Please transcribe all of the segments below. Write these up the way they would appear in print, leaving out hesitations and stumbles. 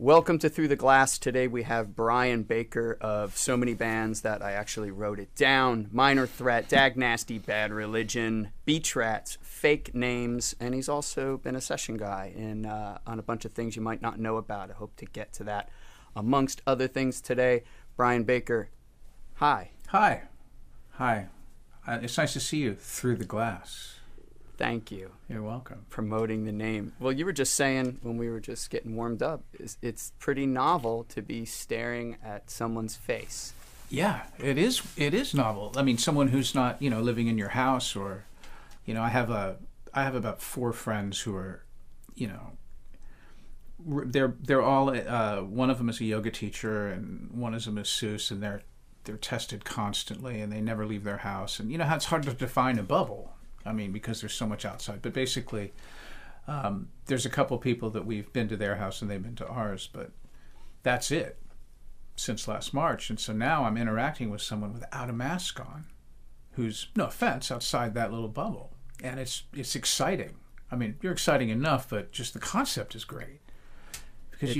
Welcome to Through the Glass. Today we have Brian Baker of so many bands that I actually wrote it down. Minor Threat, Dag Nasty, Bad Religion, Beach Rats, Fake Names, and he's also been a session guy on a bunch of things you might not know about. I hope to get to that amongst other things today. Brian Baker, hi. Hi. It's nice to see you through the glass. Thank you. You're welcome. Promoting the name. Well, you were just saying when we were just getting warmed up, it's pretty novel to be staring at someone's face. Yeah, it is. It is novel. I mean, someone who's not, living in your house, or, I have about 4 friends who are, they're all. One of them is a yoga teacher, and one is a masseuse, and they're tested constantly, and they never leave their house. And you know how it's hard to define a bubble. I mean, because there's so much outside. But basically, there's a couple people that we've been to their house and they've been to ours, but that's it since last March. And so now I'm interacting with someone without a mask on, who's, no offense, outside that little bubble. And it's exciting. I mean, you're exciting enough, but just the concept is great. Because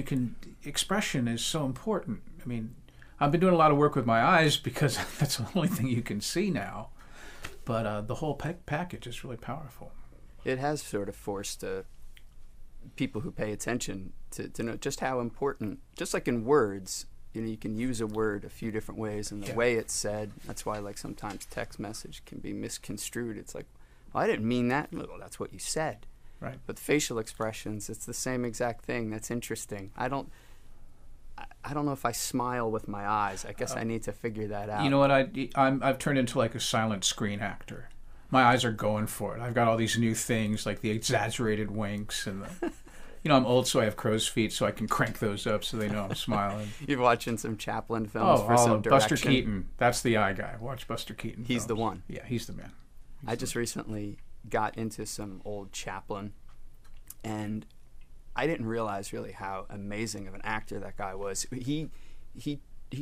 expression is so important. I mean, I've been doing a lot of work with my eyes because that's the only thing you can see now. But the whole package is really powerful. It has sort of forced people who pay attention to know just how important, just like in words, you can use a word a few different ways, and the way it's said, that's why like sometimes text message can be misconstrued. It's like, well, I didn't mean that. Well, that's what you said. Right. But facial expressions, it's the same exact thing. That's interesting. I don't know if I smile with my eyes. I guess I need to figure that out. You know what? I've turned into like a silent screen actor. My eyes are going for it. I've got all these new things, like the exaggerated winks, and I'm old, so I have crow's feet, so I can crank those up so they know I'm smiling. You're watching some Chaplin films for some direction. Buster Keaton. That's the eye guy. Watch Buster Keaton. He's the one. Yeah, he's the man. I just recently got into some old Chaplin, and I didn't realize really how amazing of an actor that guy was. He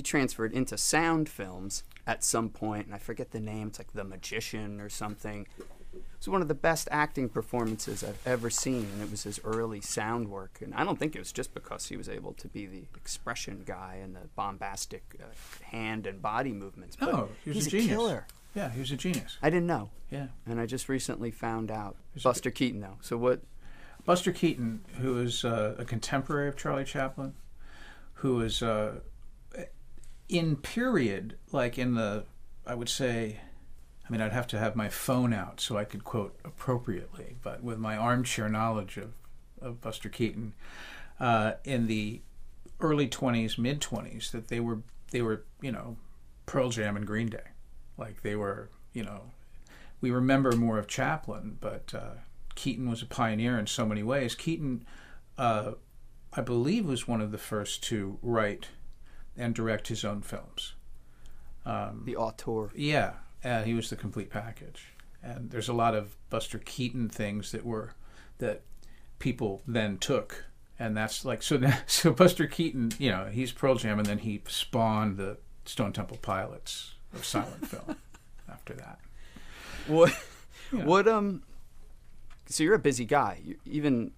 transferred into sound films at some point, and I forget the name. It's like The Magician or something. It was one of the best acting performances I've ever seen, and it was his early sound work. And I don't think it was just because he was able to be the expression guy and the bombastic hand and body movements. But he's a genius. Killer. Yeah, he was a genius. I didn't know. Yeah. And I just recently found out. Buster Keaton, though. So what... Buster Keaton, who is a contemporary of Charlie Chaplin, who is in period, like in the, I would say, I'd have to have my phone out so I could quote appropriately, but with my armchair knowledge of Buster Keaton, in the early 20s, mid-20s, that they were Pearl Jam and Green Day. Like they were, we remember more of Chaplin, but... Keaton was a pioneer in so many ways. Keaton, I believe, was one of the first to write and direct his own films. The auteur. Yeah, he was the complete package. And there's a lot of Buster Keaton things that people then took, and that's like so Buster Keaton, he's Pearl Jam, and then he spawned the Stone Temple Pilots of silent film after that. What? So you're a busy guy. You're in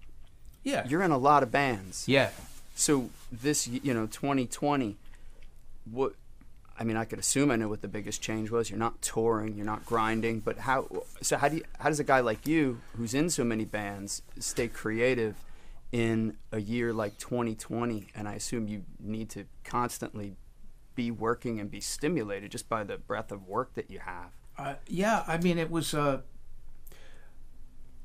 a lot of bands. Yeah. So this, 2020, I could assume I know what the biggest change was. You're not touring, you're not grinding, but how does a guy like you, who's in so many bands, stay creative in a year like 2020? And I assume you need to constantly be working and be stimulated just by the breadth of work that you have. It was...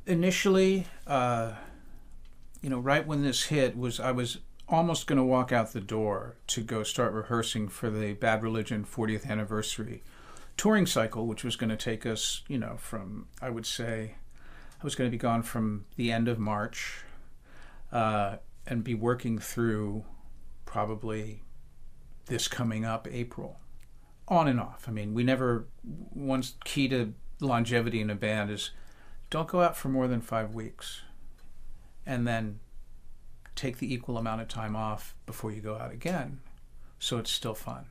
Initially, right when this hit, I was almost going to walk out the door to go start rehearsing for the Bad Religion 40th anniversary touring cycle, which was going to take us, from, I would say, I was going to be gone from the end of March and be working through probably this coming up April, on and off. One key to longevity in a band is don't go out for more than 5 weeks, and then take the equal amount of time off before you go out again, so it's still fun.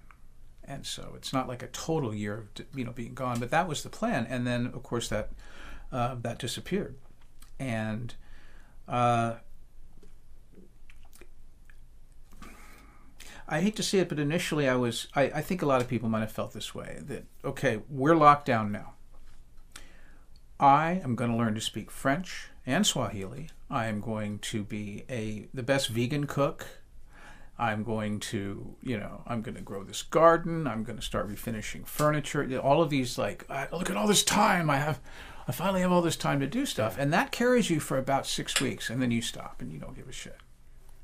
And so it's not like a total year of being gone, but that was the plan. And then of course that disappeared, and I hate to say it, but initially I think a lot of people might have felt this way, that, okay, we're locked down now. I am going to learn to speak French and Swahili. I am going to be the best vegan cook. I'm going to, I'm going to grow this garden. I'm going to start refinishing furniture. All of these, like, look at all this time I have. I finally have all this time to do stuff. And that carries you for about 6 weeks, and then you stop and you don't give a shit.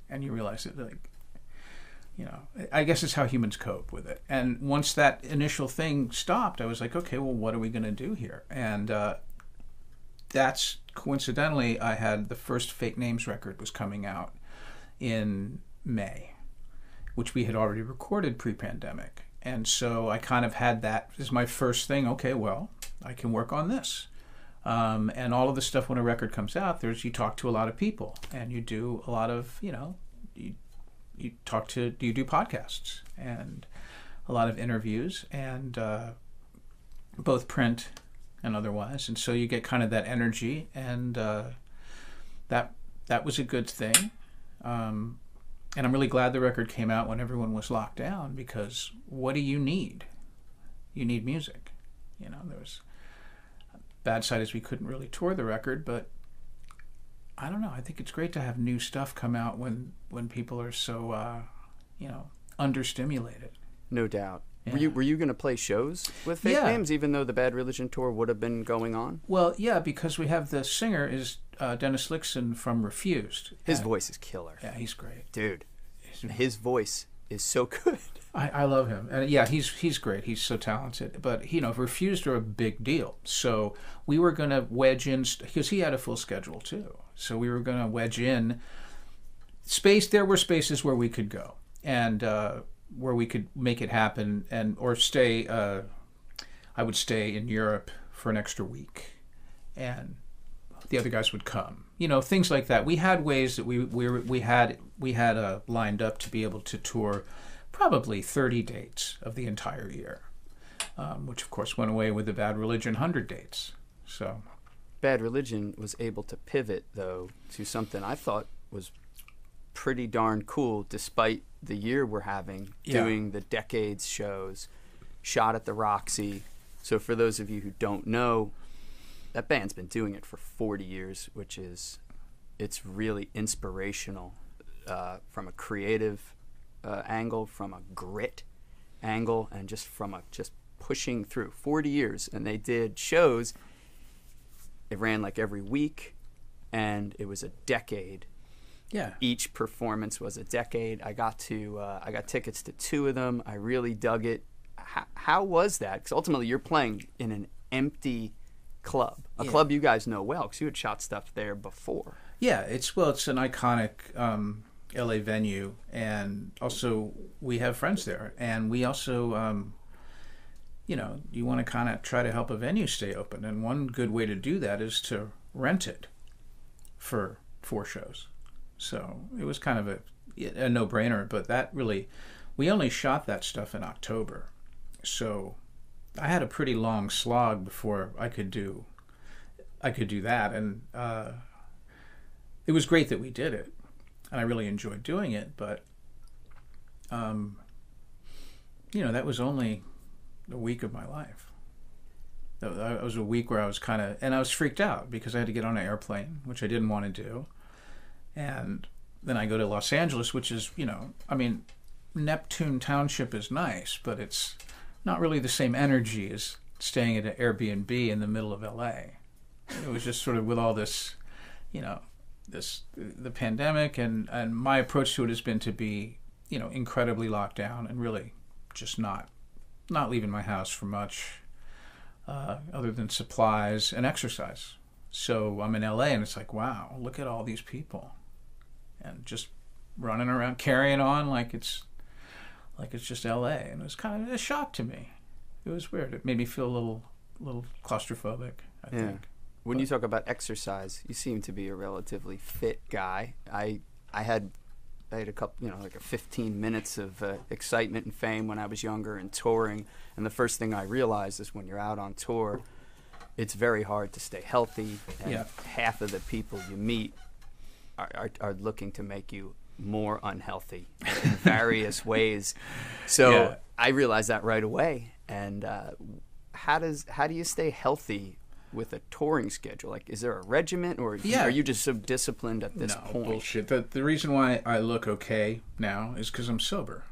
And you realize that, like, I guess it's how humans cope with it. And once that initial thing stopped, I was like, okay, well, what are we going to do here? And that's coincidentally, I had the first Fake Names record was coming out in May, which we had already recorded pre-pandemic. And so I kind of had that as my first thing. Okay, well, I can work on this. And all of the stuff when a record comes out, you talk to a lot of people, and you do a lot of, you do podcasts and a lot of interviews, and both print and otherwise. And so you get kind of that energy, and that was a good thing. And I'm really glad the record came out when everyone was locked down, because what do you need? You need music. There was bad side is we couldn't really tour the record, but I don't know. I think it's great to have new stuff come out when people are so, understimulated. No doubt. Yeah. Were you going to play shows with Fake Names, even though the Bad Religion tour would have been going on? Well, yeah, because we have the singer is Dennis Lixon from Refused. His voice is killer. Yeah, he's great. Dude, his voice is so good. I love him. And yeah, he's great. He's so talented. But, Refused are a big deal. So we were going to wedge in, because he had a full schedule too. So we were going to wedge in space. There were spaces where we could go, and where we could make it happen, or stay. I would stay in Europe for an extra week, and the other guys would come. Things like that. We had ways that we had lined up to be able to tour probably 30 dates of the entire year, which of course went away with the Bad Religion 100 dates. So Bad Religion was able to pivot, though, to something I thought was pretty darn cool, despite the year we're having, doing the Decades shows, shot at the Roxy. So for those of you who don't know, that band's been doing it for 40 years, it's really inspirational from a creative angle, from a grit angle, and just from just pushing through 40 years. And they did shows. It ran like every week, and it was a decade. Yeah. Each performance was a decade. I got tickets to 2 of them. I really dug it. How was that? Because ultimately you're playing in an empty club, a club you guys know well, because you had shot stuff there before. Yeah, it's an iconic LA venue, and also we have friends there, and we also you want to kind of try to help a venue stay open, and one good way to do that is to rent it for 4 shows. So it was kind of a no-brainer, but we only shot that stuff in October, so I had a pretty long slog before I could do that, and it was great that we did it, and I really enjoyed doing it, but that was only a week of my life. That was a week where I was and I was freaked out because I had to get on an airplane, which I didn't want to do, and then I go to Los Angeles, which is, Neptune Township is nice, but it's not really the same energy as staying at an Airbnb in the middle of LA. It was just sort of with all this, the pandemic, and my approach to it has been to be, incredibly locked down and really just not leaving my house for much other than supplies and exercise. So I'm in LA, and it's like, wow, look at all these people, and just running around carrying on like it's just LA, and it was kind of a shock to me. It was weird. It made me feel a little claustrophobic, I think. When you talk about exercise, you seem to be a relatively fit guy. I had a couple, like a 15 minutes of excitement and fame when I was younger and touring. And the first thing I realized is when you're out on tour, it's very hard to stay healthy. And half of the people you meet are looking to make you more unhealthy in various ways. So Yeah. I realized that right away. And how do you stay healthy with a touring schedule? Like, is there a regiment, or Yeah. are you just so disciplined at this No, point? bullshit. The reason why I look okay now is because I'm sober.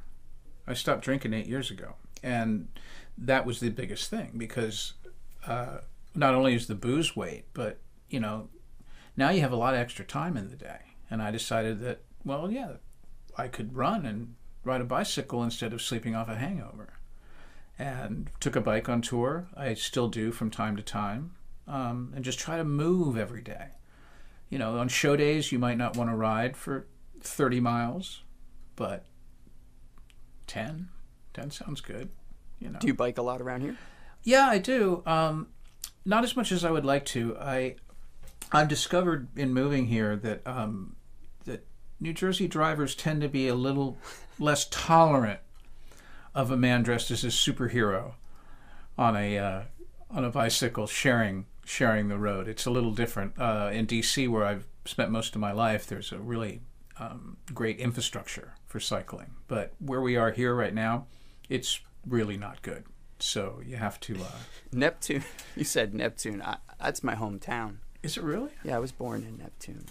I stopped drinking 8 years ago. And that was the biggest thing, because not only is the booze weight, but, you know, now you have a lot of extra time in the day. And I decided that, well, yeah, I could run and ride a bicycle instead of sleeping off a hangover. And took a bike on tour. I still do from time to time. And just try to move every day. You know, on show days, you might not want to ride for 30 miles, but 10 sounds good. You know. Do you bike a lot around here? Yeah, I do. Not as much as I would like to. I've discovered in moving here that that New Jersey drivers tend to be a little less tolerant of a man dressed as a superhero on a bicycle sharing the road. It's a little different. In D.C., where I've spent most of my life, there's a really great infrastructure for cycling. But where we are here right now, it's really not good. So you have to... Neptune. You said Neptune. That's my hometown. Is it really? Yeah, I was born in Neptune.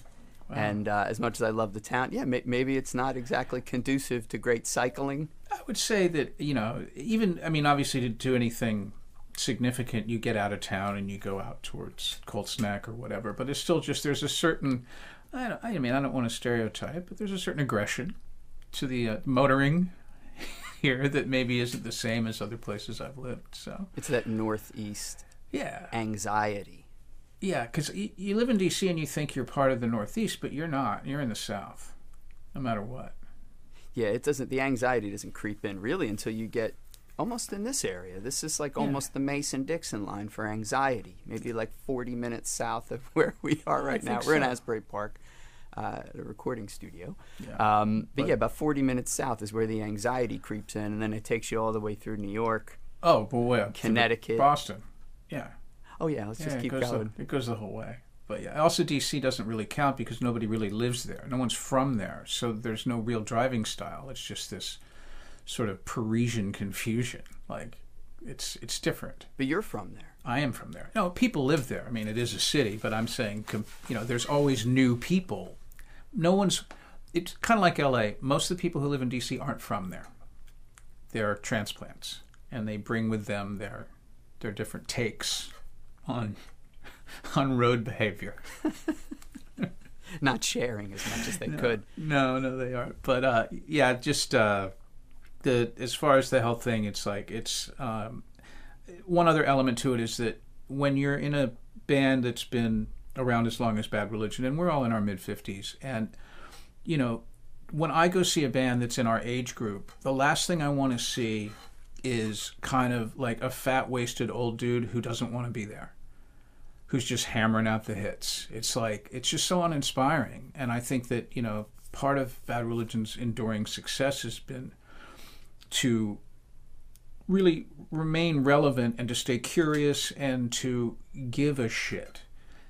Wow. And as much as I love the town, yeah, maybe it's not exactly conducive to great cycling. I would say that, you know, even, I mean, obviously to do anything significant, you get out of town and you go out towards Cold Snack or whatever. But it's still just, there's a certain, I don't want to stereotype, but there's a certain aggression to the motoring here that maybe isn't the same as other places I've lived. So It's that Northeast anxiety. Yeah, because you live in D.C. and you think you're part of the Northeast, but you're not. You're in the South, no matter what. Yeah, it doesn't. The anxiety doesn't creep in really until you get almost in this area. This is like almost the Mason-Dixon line for anxiety. Maybe like 40 minutes south of where we are right now. We're in Asbury Park, at a recording studio. Yeah. But yeah, about 40 minutes south is where the anxiety creeps in, and then it takes you all the way through New York. Oh, boy, yeah. Connecticut. Boston. Yeah. Oh yeah, let's just keep going. It goes the whole way. But yeah, also D.C. doesn't really count because nobody really lives there. No one's from there, so there's no real driving style. It's just this sort of Parisian confusion. Like, it's different. But you're from there. I am from there. No, people live there. I mean, it is a city, but I'm saying, you know, there's always new people. It's kind of like L.A. Most of the people who live in D.C. aren't from there. They're transplants, and they bring with them their different takes on road behavior. Not sharing as much as they could. No, they aren't. But yeah, just as far as the health thing, it's like one other element to it is that when you're in a band that's been around as long as Bad Religion, and we're all in our mid-50s, and you know, when I go see a band that's in our age group, the last thing I want to see is kind of like a fat, wasted old dude who doesn't want to be there, who's just hammering out the hits. It's like, it's just so uninspiring. And I think that, you know, part of Bad Religion's enduring success has been to really remain relevant and to stay curious and to give a shit.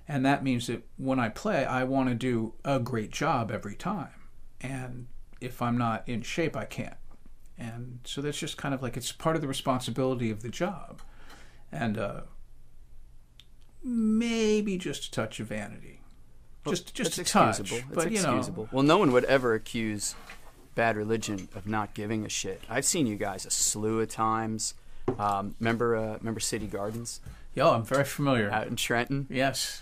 And that means that when I play, I want to do a great job every time. And if I'm not in shape, I can't. And so that's just kind of like, it's part of the responsibility of the job. And maybe just a touch of vanity. Just a touch. But, you know. Well, no one would ever accuse Bad Religion of not giving a shit. I've seen you guys a slew of times. Remember City Gardens? Yeah, I'm very familiar. Out in Trenton? Yes.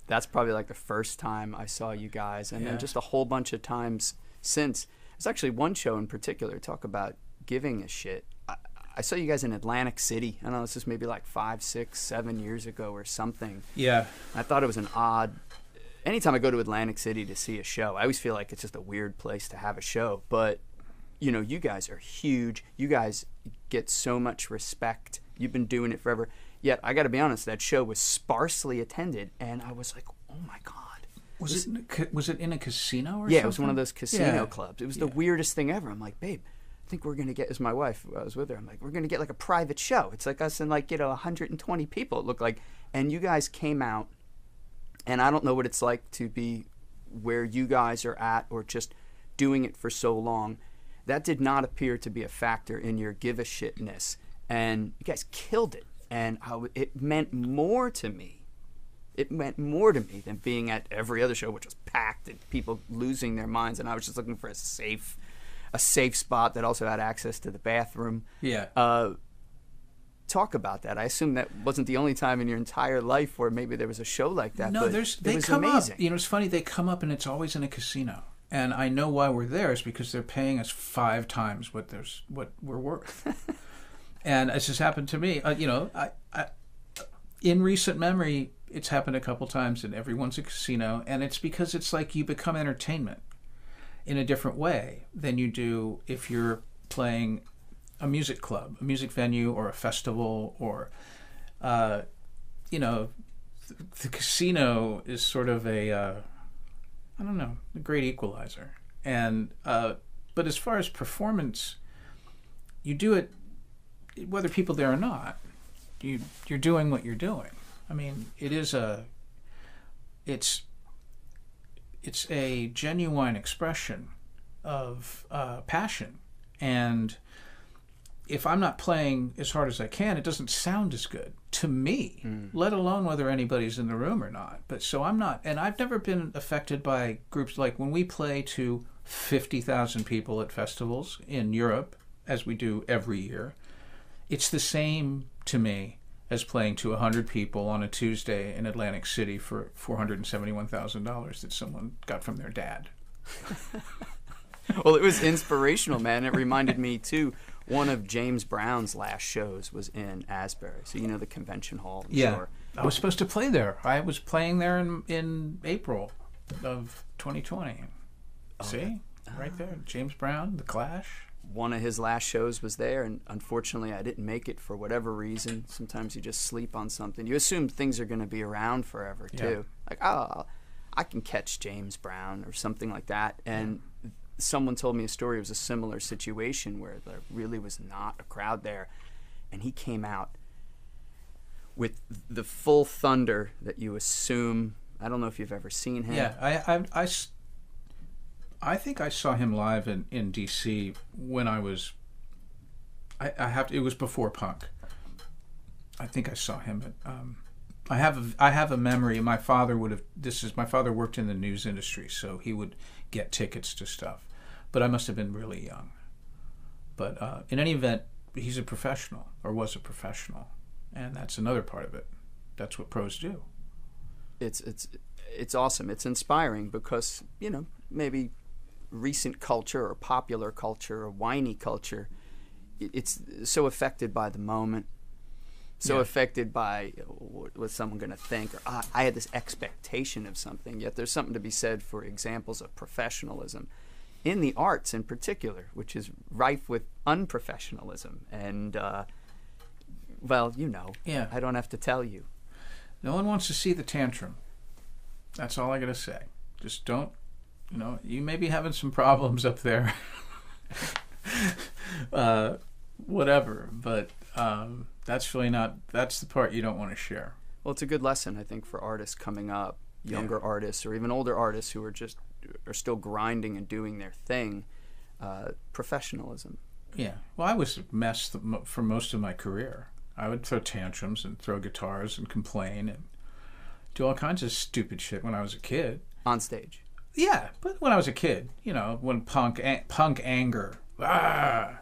That's probably like the first time I saw you guys. And then just a whole bunch of times since. There's actually one show in particular, talk about giving a shit. I saw you guys in Atlantic City. I don't know, this was maybe like 5, 6, 7 years ago or something. Yeah. I thought it was an odd... Anytime I go to Atlantic City to see a show, I always feel like it's just a weird place to have a show. But, you know, you guys are huge. You guys get so much respect. You've been doing it forever. Yet, I got to be honest, that show was sparsely attended, and I was like, oh my God. Was it in a casino or something? Yeah, it was one of those casino clubs. It was the weirdest thing ever. I'm like, babe, I think we're going to get, as my wife, I was with her, I'm like, we're going to get like a private show. It's like us and like, you know, 120 people, it looked like. And you guys came out, and I don't know what it's like to be where you guys are at or just doing it for so long, that did not appear to be a factor in your give-a-shitness. And you guys killed it. And it meant more to me. It meant more to me than being at every other show, which was packed and people losing their minds. And I was just looking for a safe spot that also had access to the bathroom. Yeah. Talk about that. I assume that wasn't the only time in your entire life where maybe there was a show like that. No, but they come amazing. up. You know, it's funny. They come up and it's always in a casino. And I know why we're there is because they're paying us 5 times what we're worth. And it's just happened to me. I in recent memory, it's happened a couple times, and everyone's a casino. And it's because it's like you become entertainment in a different way than you do if you're playing a music club, a music venue, or a festival, or, the casino is sort of a great equalizer. And, but as far as performance, you do it, whether people there or not, you're doing what you're doing. I mean, it's a genuine expression of passion. And if I'm not playing as hard as I can, it doesn't sound as good to me, let alone whether anybody's in the room or not. But so I'm not, and I've never been affected by groups like when we play to 50,000 people at festivals in Europe, as we do every year. It's the same to me as playing to 100 people on a Tuesday in Atlantic City for $471,000 that someone got from their dad. Well, it was inspirational, man. It reminded me, too, one of James Brown's last shows was in Asbury. So, the convention hall. Yeah. Sure. I was supposed to play there. I was playing there in April of 2020. See? Right there. James Brown, The Clash. One of his last shows was there, and unfortunately I didn't make it for whatever reason. Sometimes you just sleep on something. You assume things are going to be around forever, too. Yeah. Like, I can catch James Brown or something like that. And someone told me a story. It was a similar situation where there really was not a crowd there. And he came out with the full thunder that you assume. I don't know if you've ever seen him. Yeah, I think I saw him live in D.C. when I was. It was before punk. I think I saw him at. I have a memory. My father my father worked in the news industry, so he would get tickets to stuff. But I must have been really young. But in any event, he's a professional, or was a professional, and that's another part of it. That's what pros do. It's awesome. It's inspiring because maybe recent culture or popular culture or whiny culture, it's so affected by the moment, so affected by what's someone going to think, or I had this expectation of something. Yet there's something to be said for examples of professionalism in the arts in particular, which is rife with unprofessionalism. And I don't have to tell you. No one wants to see the tantrum. That's all I gotta say. Just don't. You may be having some problems up there. Whatever, but that's really not. That's the part you don't want to share. Well, it's a good lesson, I think, for artists coming up, younger artists, or even older artists who are still grinding and doing their thing. Professionalism. Yeah. Well, I was a mess for most of my career. I would throw tantrums and throw guitars and complain and do all kinds of stupid shit when I was a kid. On stage. Yeah, but when I was a kid, when punk anger, I'm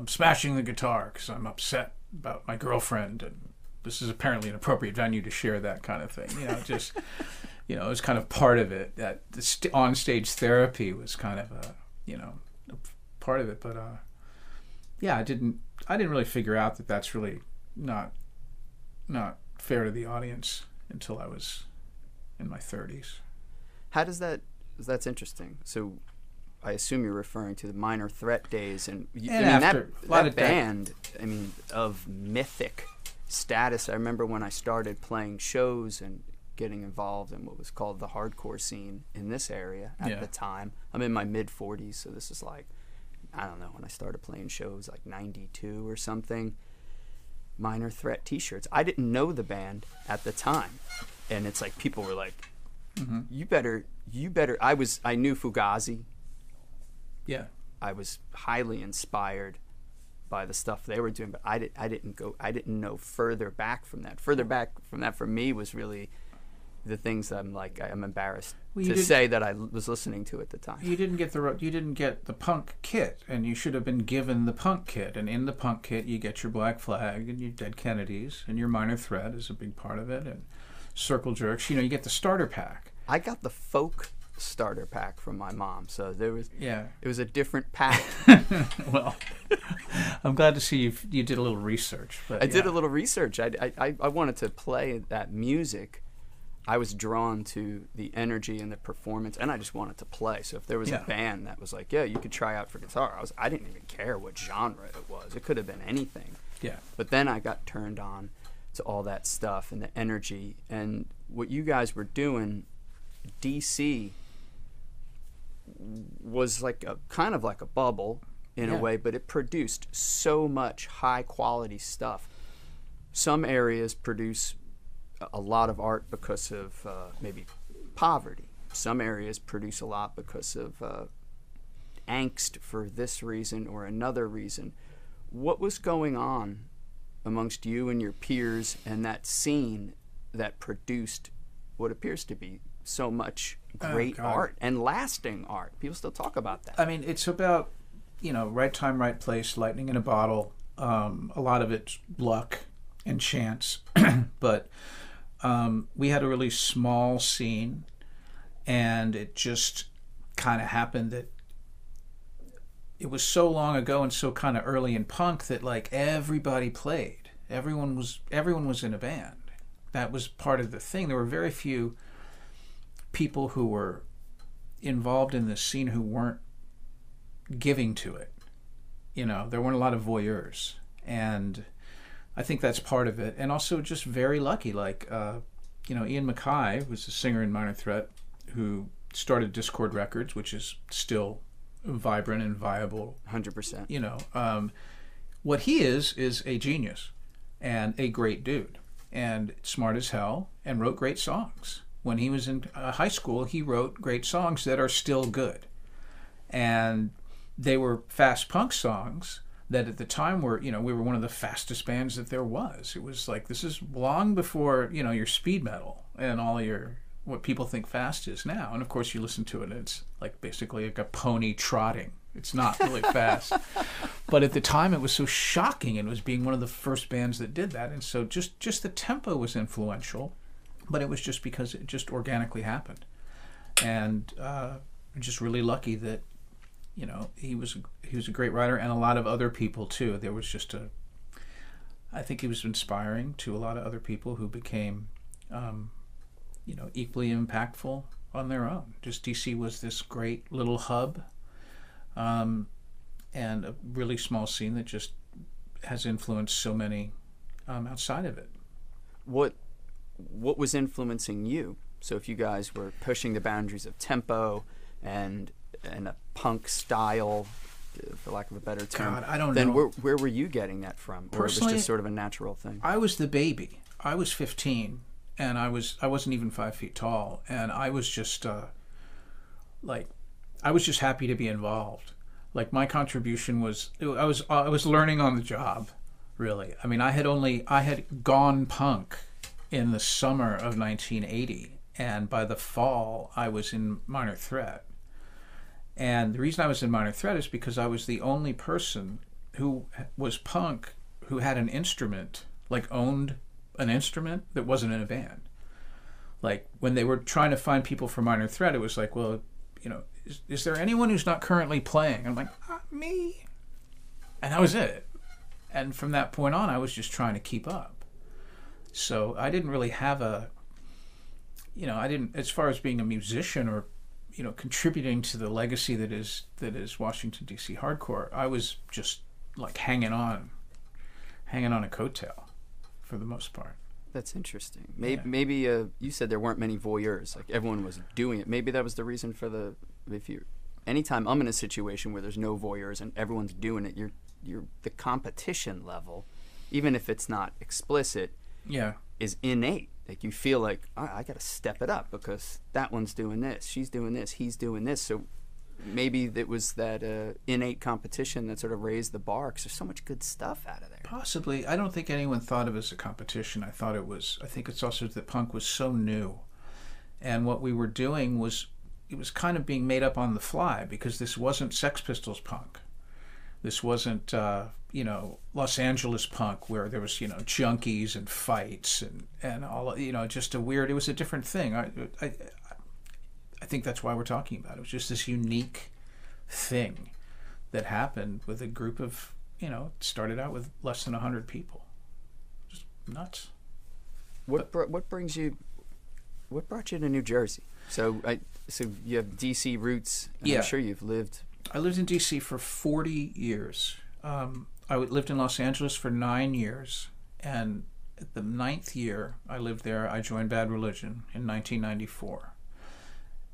smashing the guitar because I'm upset about my girlfriend, and this is apparently an appropriate venue to share that kind of thing. It was kind of part of it. That the on-stage therapy was kind of a part of it. But I didn't really figure out that that's really not fair to the audience until I was in my 30s. How does that's interesting. So I assume you're referring to the Minor Threat days, and that band, of mythic status. I remember when I started playing shows and getting involved in what was called the hardcore scene in this area at the time. I'm in my mid-40s, so this is like, I don't know, when I started playing shows like 92 or something. Minor Threat t-shirts. I didn't know the band at the time, and it's like people were like, You better. I knew Fugazi. Yeah. I was highly inspired by the stuff they were doing, but I didn't know further back from that. Further back from that for me was really the things that I'm embarrassed to say that I was listening to at the time. You didn't get the punk kit, and you should have been given the punk kit. And in the punk kit, you get your Black Flag and your Dead Kennedys, and your Minor Threat is a big part of it, and Circle Jerks. You get the starter pack. I got the folk starter pack from my mom, so it was a different pack. Well, I'm glad to see you did a little research. But I did a little research. I wanted to play that music. I was drawn to the energy and the performance, and I just wanted to play. So if there was a band that was like, yeah, you could try out for guitar, I didn't even care what genre it was. It could have been anything. Yeah. But then I got turned on to all that stuff and the energy. And what you guys were doing, DC was kind of like a bubble in a way, but it produced so much high quality stuff. Some areas produce a lot of art because of maybe poverty. Some areas produce a lot because of angst for this reason or another reason. What was going on amongst you and your peers and that scene that produced what appears to be so much great art and lasting art? People still talk about that. I mean, it's about, right time, right place, lightning in a bottle. A lot of it's luck and chance. But we had a really small scene, and it just kind of happened that it was so long ago and so kind of early in punk that everybody played. Everyone was in a band. That was part of the thing. There were very few people who were involved in this scene who weren't giving to it. There weren't a lot of voyeurs, and I think that's part of it. And also just very lucky. Ian Mackay was a singer in Minor Threat who started Discord Records, which is still vibrant and viable. 100%. What he is a genius and a great dude and smart as hell and wrote great songs. When he was in high school, he wrote great songs that are still good. And they were fast punk songs that at the time were, we were one of the fastest bands that there was. It was this is long before, your speed metal and all what people think fast is now. And of course you listen to it and it's basically like a pony trotting. It's not really fast. But at the time it was so shocking, and it was being one of the first bands that did that. And so just the tempo was influential, but it was just because it just organically happened. And just really lucky that, he was a great writer, and a lot of other people too. There was I think he was inspiring to a lot of other people who became, equally impactful on their own. Just DC was this great little hub, and a really small scene that just has influenced so many outside of it. What was influencing you? So if you guys were pushing the boundaries of tempo and a punk style, for lack of a better term, God, I don't then know. Where were you getting that from? Or it was just sort of a natural thing? I was the baby. I was 15, and I wasn't even 5 feet tall, and I was just I was just happy to be involved. My contribution was I was learning on the job, really. I mean, I had gone punk in the summer of 1980, and by the fall I was in Minor Threat. And the reason I was in Minor Threat is because I was the only person who was punk who had an instrument, owned an instrument that wasn't in a band. When they were trying to find people for Minor Threat, it was is there anyone who's not currently playing? I'm me. And that was it. And from that point on, I was just trying to keep up. So I didn't really have as far as being a musician or contributing to the legacy that is Washington DC hardcore, I was just hanging on a coattail for the most part. That's interesting. Maybe you said there weren't many voyeurs, everyone was doing it. Maybe that was the reason for anytime I'm in a situation where there's no voyeurs and everyone's doing it, you're the competition level, even if it's not explicit, is innate. Like, you feel like, I got to step it up because that one's doing this, she's doing this, he's doing this. So maybe it was that innate competition that sort of raised the bar, because there's so much good stuff out of there. Possibly. I don't think anyone thought of it as a competition. I think it's also that punk was so new. And what we were doing was, it was kind of being made up on the fly, because this wasn't Sex Pistols punk. This wasn't, Los Angeles punk where there was, junkies and fights and all, just it was a different thing. I think that's why we're talking about it. It was just this unique thing that happened with a group of, it started out with less than 100 people. Just nuts. What brought you to New Jersey? So you have DC roots, and yeah. I'm sure you've lived... I lived in D.C. for 40 years. I lived in Los Angeles for 9 years, and at the 9th year I lived there, I joined Bad Religion in 1994,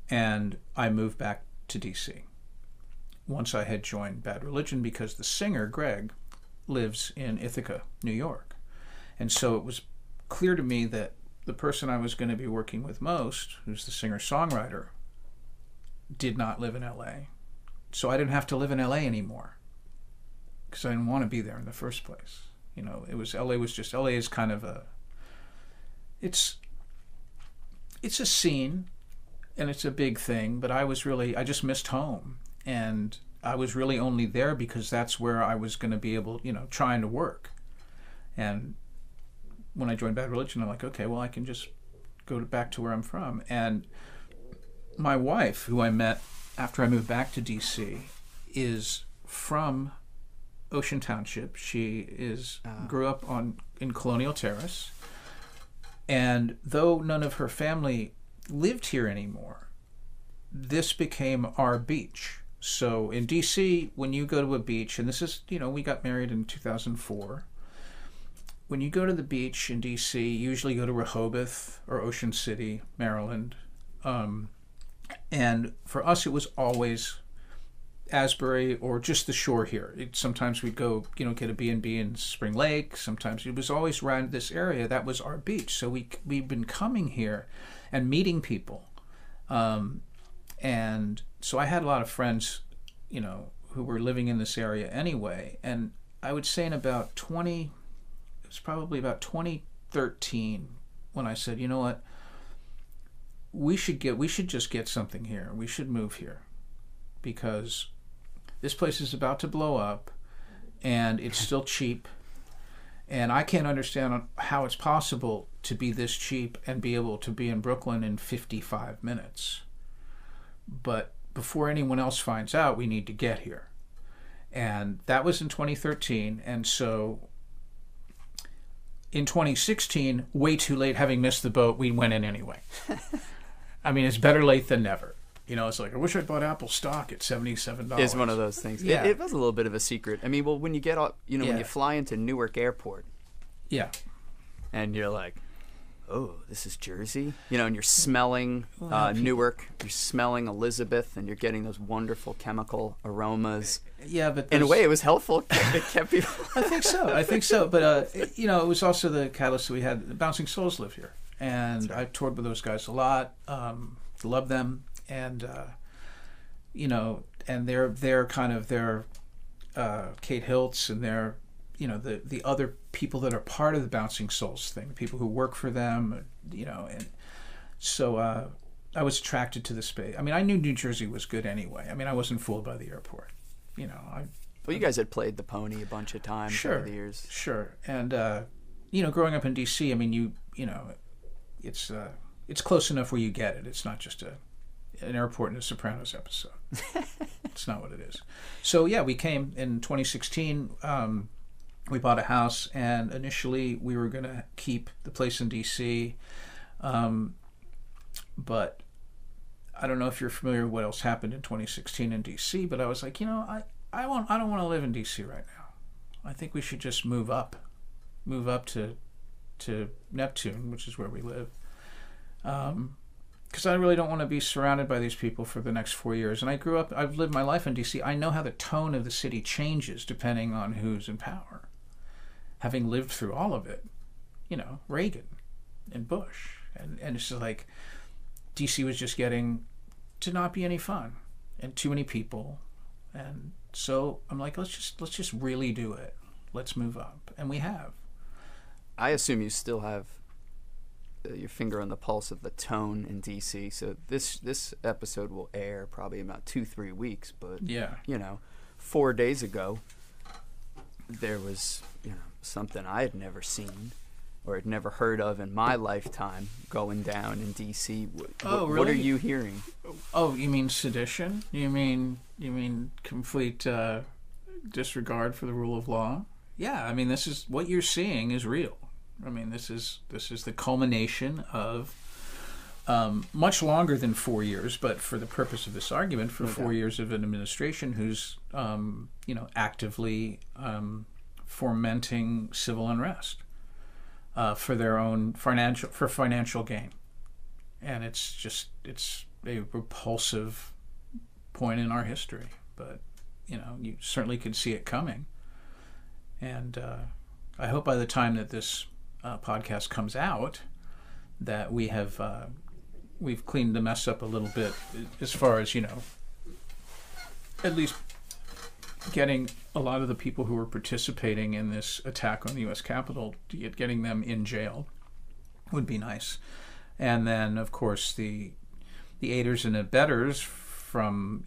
and I moved back to D.C. once I had joined Bad Religion, because the singer, Greg, lives in Ithaca, New York. And so it was clear to me that the person I was going to be working with most, who's the singer-songwriter, did not live in L.A., so I didn't have to live in L.A. anymore, because I didn't want to be there in the first place. L.A. is kind of it's a scene, and it's a big thing, but I just missed home, and I was really only there because that's where I was going to be able, trying to work. And when I joined Bad Religion, I'm like, okay, well, I can just go back to where I'm from. And my wife, who I met after I moved back to D.C., is from Ocean Township. She grew up in Colonial Terrace, and though none of her family lived here anymore, this became our beach. So in D.C., when you go to a beach, and this is, we got married in 2004, when you go to the beach in D.C., you usually go to Rehoboth or Ocean City, Maryland. And for us, it was always Asbury or just the shore here. Sometimes we'd go, get a B&B in Spring Lake. Sometimes it was always around this area. That was our beach. So we've been coming here and meeting people. And so I had a lot of friends, who were living in this area anyway. And I would say it was probably about 2013 when I said, you know what? We should just get something here. We should move here, because this place is about to blow up, and it's still cheap, and I can't understand how it's possible to be this cheap and be able to be in Brooklyn in 55 minutes. But before anyone else finds out, we need to get here. And that was in 2013, and so in 2016, way too late, having missed the boat, we went in anyway. I mean, it's better late than never. It's like, I wish I'd bought Apple stock at $77. It's one of those things. Yeah. It was a little bit of a secret. I mean, well, when you get up, when you fly into Newark Airport. Yeah. And you're like, oh, this is Jersey? And you're smelling Newark, you're smelling Elizabeth, and you're getting those wonderful chemical aromas. Yeah, but in a way, it was helpful. It kept people... I think so. But, it was also the catalyst that we had. The Bouncing Souls live here. And I toured with those guys a lot. Love them. And, and they're kind of their Kate Hiltz, and they're, the other people that are part of the Bouncing Souls thing, the people who work for them, and so I was attracted to the space. I mean, I knew New Jersey was good anyway. I mean, I wasn't fooled by the airport, Well, you guys had played the Pony a bunch of times over the years. Sure. And, growing up in D.C., I mean, it's close enough where you get it. It's not just an airport in a Sopranos episode. It's not what it is. So yeah, we came in 2016. We bought a house, and initially we were going to keep the place in D.C. But I don't know if you're familiar with what else happened in 2016 in D.C. But I was like, I don't want to live in D.C. right now. I think we should just move up to Neptune, which is where we live. Because I really don't want to be surrounded by these people for the next 4 years. And I've lived my life in D.C. I know how the tone of the city changes depending on who's in power. Having lived through all of it, Reagan, and Bush, and it's just like DC was just getting to not be any fun and too many people, and so I'm like, let's just really do it. Let's move up, and we have. I assume you still have your finger on the pulse of the tone in DC. So this episode will air probably in about 2-3 weeks. But yeah, 4 days ago, there was something I had never seen or had never heard of in my lifetime going down in DC. Really? What are you hearing? Oh, you mean sedition? You mean complete disregard for the rule of law? Yeah, I mean, this is what you're seeing is real. I mean, this is the culmination of much longer than 4 years, but for the purpose of this argument, for 4 years of an administration who's actively fomenting civil unrest for their own financial gain, and it's a repulsive point in our history. But you certainly could see it coming, and I hope by the time that this podcast comes out that we've cleaned the mess up a little bit as far as at least getting a lot of the people who were participating in this attack on the U.S. Capitol, getting them in jail would be nice. And then, of course, the aiders and abettors from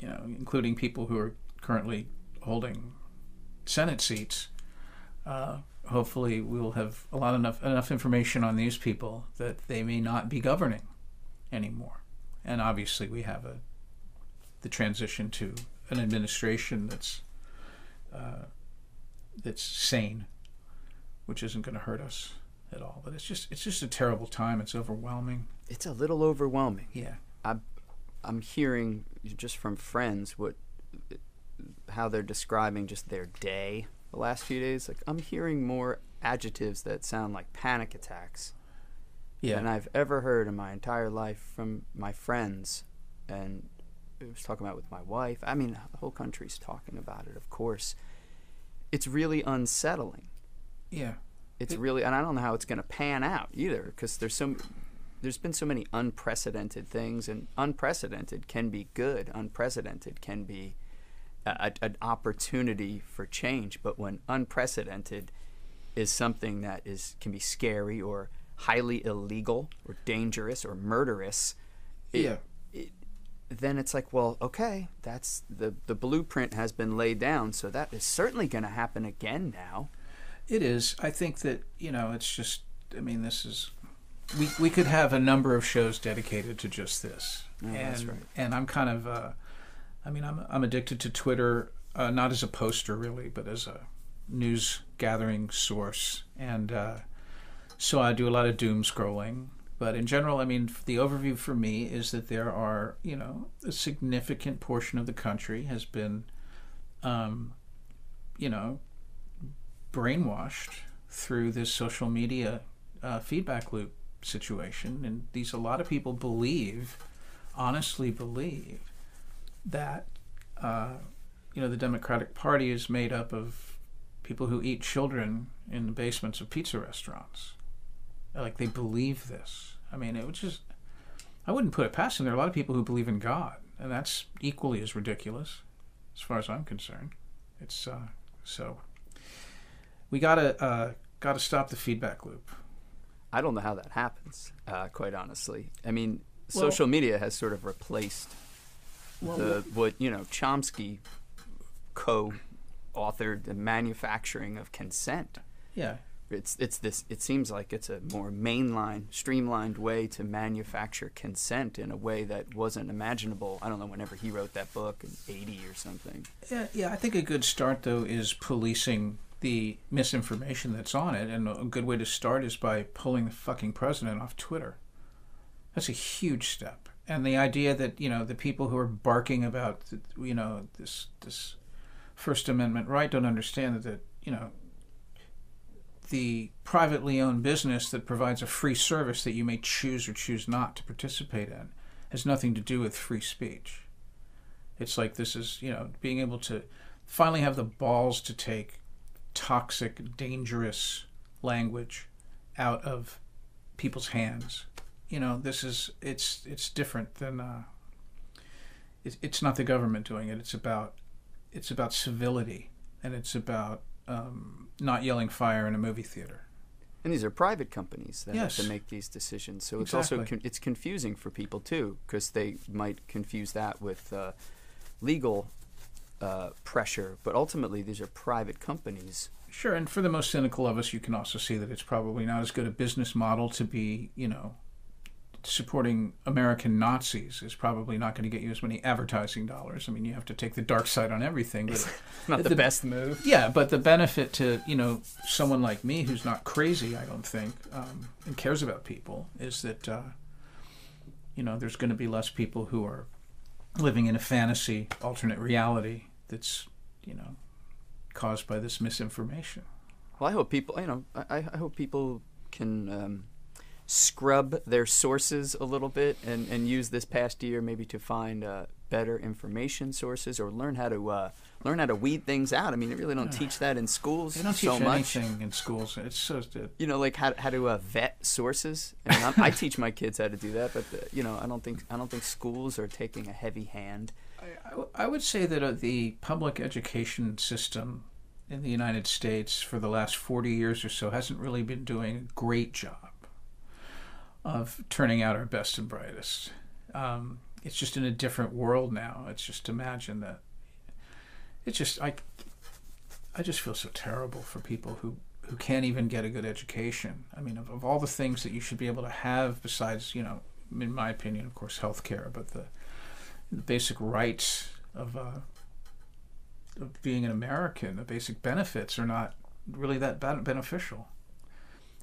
including people who are currently holding Senate seats. Hopefully, we'll have enough information on these people that they may not be governing anymore. And obviously, we have the transition to an administration that's sane, which isn't going to hurt us at all. But it's just a terrible time. It's overwhelming. It's a little overwhelming. Yeah, I'm hearing just from friends how they're describing just their day the last few days. Like, I'm hearing more adjectives that sound like panic attacks than I've ever heard in my entire life from my friends. And I was talking about it with my wife. I mean, the whole country's talking about it, of course. It's really unsettling. Yeah. It's really, and I don't know how it's going to pan out either, because there's been so many unprecedented things, and unprecedented can be good. Unprecedented can be an opportunity for change. But when unprecedented is something that then be scary or highly illegal or dangerous or murderous, then it's like, well, okay, that's the blueprint has been laid down, so that is certainly going to happen again now. It is. I think that, it's just, I mean, this is, we could have a number of shows dedicated to just this. That's right. And I'm kind of, I'm addicted to Twitter, not as a poster really, but as a news gathering source. And so I do a lot of doom scrolling. But in general, I mean, the overview for me is that there are, a significant portion of the country has been, brainwashed through this social media feedback loop situation. And a lot of people honestly believe that, the Democratic Party is made up of people who eat children in the basements of pizza restaurants. Like, they believe this. I mean, I wouldn't put it past them. There are a lot of people who believe in God, and that's equally as ridiculous, as far as I'm concerned. It's so we gotta stop the feedback loop. I don't know how that happens, quite honestly. I mean, social media has sort of replaced what Chomsky co-authored, the manufacturing of consent. Yeah. It's this. It seems like it's a more mainline, streamlined way to manufacture consent in a way that wasn't imaginable. I don't know, whenever he wrote that book in '80 or something. Yeah. I think a good start though is policing the misinformation that's on it, and a good way to start is by pulling the fucking president off Twitter. That's a huge step. And the idea that the people who are barking about this First Amendment right don't understand that the privately owned business that provides a free service that you may choose or choose not to participate in has nothing to do with free speech. It's like, this is, being able to finally have the balls to take toxic, dangerous language out of people's hands. You know, it's different than it's not the government doing it. It's about civility, and it's about not yelling fire in a movie theater. And these are private companies that Yes. have to make these decisions. So Exactly. it's also it's confusing for people too, because they might confuse that with legal pressure. But ultimately, these are private companies. Sure, and for the most cynical of us, you can also see that it's probably not as good a business model to be, you know, supporting American Nazis is probably not going to get you as many advertising dollars. I mean, you have to take the dark side on everything. But Not the best move. Yeah, but the benefit to, you know, someone like me who's not crazy, I don't think, and cares about people, is that, you know, there's going to be less people who are living in a fantasy alternate reality that's, you know, caused by this misinformation. Well, I hope people, you know, I hope people can scrub their sources a little bit and use this past year maybe to find better information sources, or learn how to weed things out. I mean, they really don't teach that in schools. They don't teach so much. anything in schools. It's so... You know, like how to vet sources. I mean, I teach my kids how to do that, but you know, I don't think schools are taking a heavy hand. I would say that the public education system in the United States for the last 40 years or so hasn't really been doing a great job of turning out our best and brightest. It's just in a different world now. It's just, imagine that. It's just, I just feel so terrible for people who can't even get a good education. I mean, of all the things that you should be able to have besides, you know, in my opinion, of course, healthcare, but the basic rights of being an American, the basic benefits are not really that beneficial.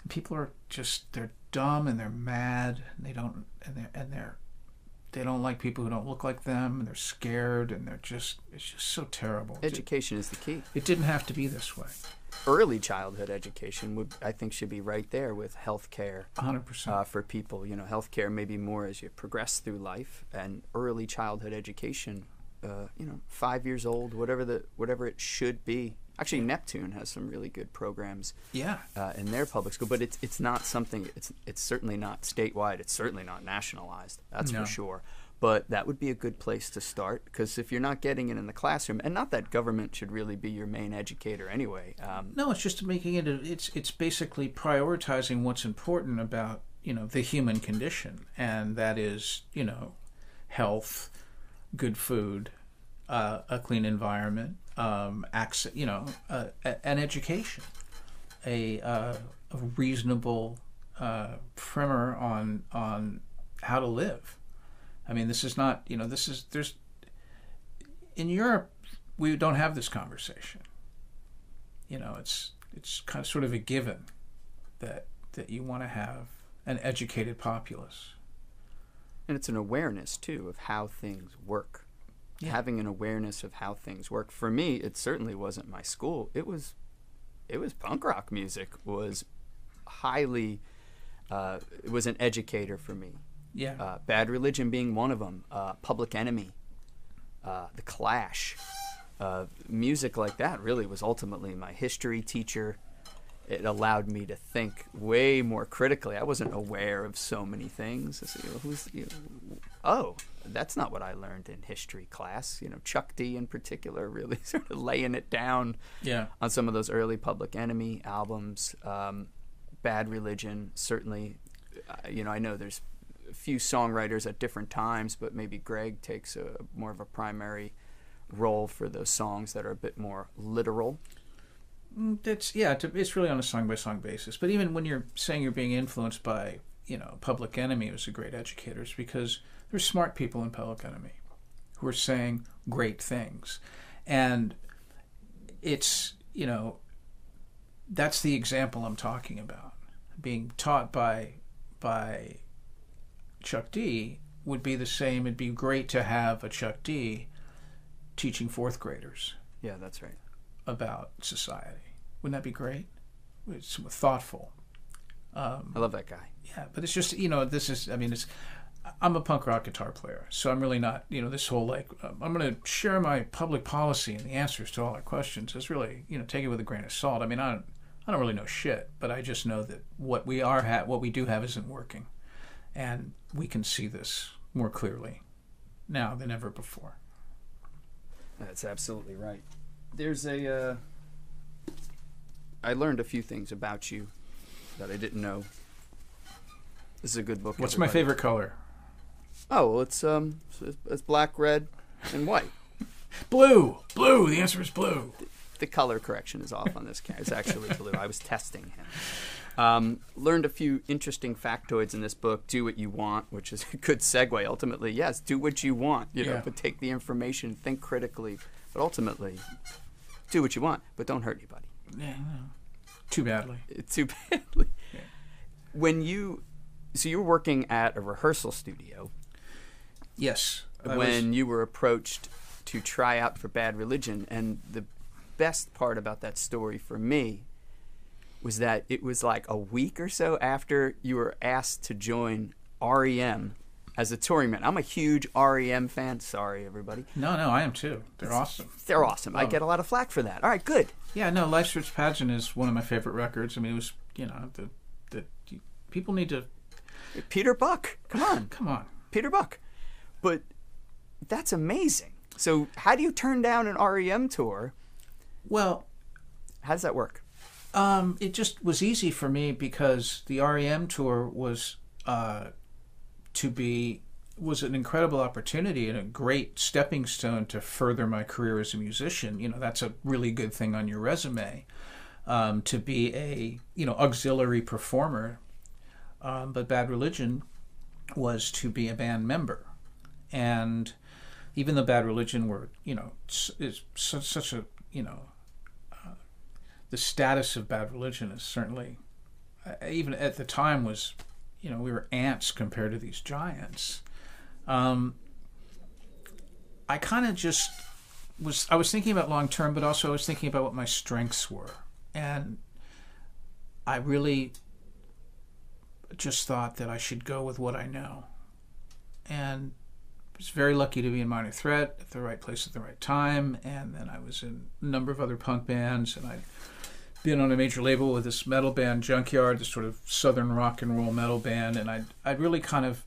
People are just, they're dumb and they're mad, and they don't like people who don't look like them, and they're scared, and it's just so terrible. Education is the key. It didn't have to be this way. Early childhood education I think should be right there with health care. 100%. For people, you know, health care maybe more as you progress through life, and early childhood education, you know, 5 years old, whatever it should be. Actually, Neptune has some really good programs. Yeah. In their public school, but it's not something. It's certainly not statewide. It's certainly not nationalized. That's No. for sure. But that would be a good place to start, because if you're not getting it in the classroom, and not that government should really be your main educator anyway. No, it's just making it. It's basically prioritizing what's important about, you know, the human condition, and that is, you know, health, good food, a clean environment, access, you know, an education, a reasonable primer on how to live. I mean, this is not, you know, there's in Europe, we don't have this conversation. You know, it's kind of sort of a given that you want to have an educated populace. And it's an awareness too of how things work. Yeah. Having an awareness of how things work. For me, it certainly wasn't my school. It was punk rock music. Was highly. It was an educator for me. Yeah. Bad Religion being one of them. Public Enemy. The Clash. Music like that really was ultimately my history teacher. It allowed me to think way more critically. I wasn't aware of so many things. Oh, that's not what I learned in history class. You know, Chuck D in particular really sort of laying it down. Yeah. On some of those early Public Enemy albums. Bad Religion, certainly. You know, I know there's a few songwriters at different times, but maybe Greg takes more of a primary role for those songs that are a bit more literal. It's really on a song-by-song basis. But even when you're saying you're being influenced by, you know, Public Enemy was a great educator, it's because there's smart people in Public Enemy who are saying great things. And it's, you know, that's the example I'm talking about. Being taught by Chuck D would be the same. It'd be great to have a Chuck D teaching fourth graders. Yeah, that's right. About society. Wouldn't that be great? It's thoughtful. I love that guy. Yeah, but it's just, you know, I'm a punk rock guitar player, so I'm really not, you know, this whole like, I'm going to share my public policy and the answers to all our questions is really, you know, take it with a grain of salt. I mean, I I don't really know shit, but I just know that what we do have isn't working, and we can see this more clearly now than ever before. That's absolutely right. There's I learned a few things about you that I didn't know. This is a good book. What's everybody. my favorite color? Oh, well, it's black, red, and white. Blue. Blue. The answer is blue. The color correction is off on this camera. It's actually blue. I was testing him. Learned a few interesting factoids in this book. Do what you want, which is a good segue. Ultimately, yes, do what you want. You know, but take the information, think critically, but ultimately, do what you want, but don't hurt anybody. Yeah, no. Too badly. Too badly. Yeah. So you were working at a rehearsal studio. Yes. When you were approached to try out for Bad Religion, and the best part about that story for me was that it was like a week or so after you were asked to join REM as a touring man. I'm a huge REM fan. Sorry, everybody. No, I am too. They're awesome. They're awesome. I get a lot of flack for that. All right, good. Yeah, no, Life's Rich Pageant is one of my favorite records. I mean, it was, people need to... Peter Buck. Come on. Come on. Peter Buck. But that's amazing. So how do you turn down an REM tour? Well... How does that work? It just was easy for me because the REM tour was an incredible opportunity and a great stepping stone to further my career as a musician. You know, that's a really good thing on your resume, to be a, auxiliary performer. But Bad Religion was to be a band member. And even though Bad Religion were, is such a, the status of Bad Religion is certainly, even at the time was, we were ants compared to these giants. I kind of just I was thinking about long term, but also I was thinking about what my strengths were. And I really just thought that I should go with what I know. And I was very lucky to be in Minor Threat at the right place at the right time. And then I was in a number of other punk bands, and I'd been on a major label with this metal band, Junkyard, this sort of southern rock and roll metal band. And I'd really kind of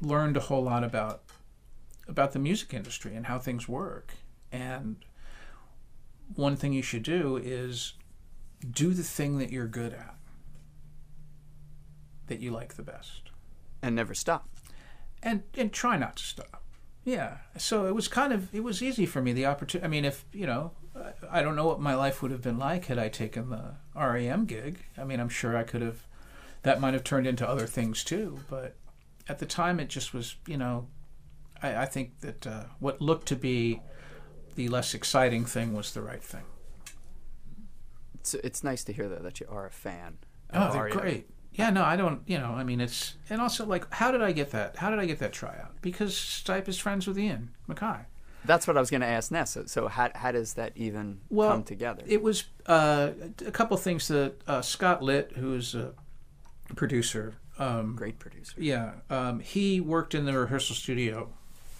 learned a whole lot about the music industry and how things work. And one thing you should do is do the thing that you're good at, that you like the best. And never stop. And try not to stop. Yeah. So it was easy for me, the opportunity. I mean, if, I don't know what my life would have been like had I taken the REM gig. I mean, I'm sure that might have turned into other things too. But at the time, it just was, I think that what looked to be the less exciting thing was the right thing. It's nice to hear that you are a fan. Oh, they're great. Yeah, no, I don't, I mean, it's, and also, like, how did I get that? How did I get that tryout? Because Stipe is friends with Ian MacKaye. That's what I was going to ask Ness. So how does that even come together? It was a couple things that Scott Litt, who's a producer. Great producer. Yeah. He worked in the rehearsal studio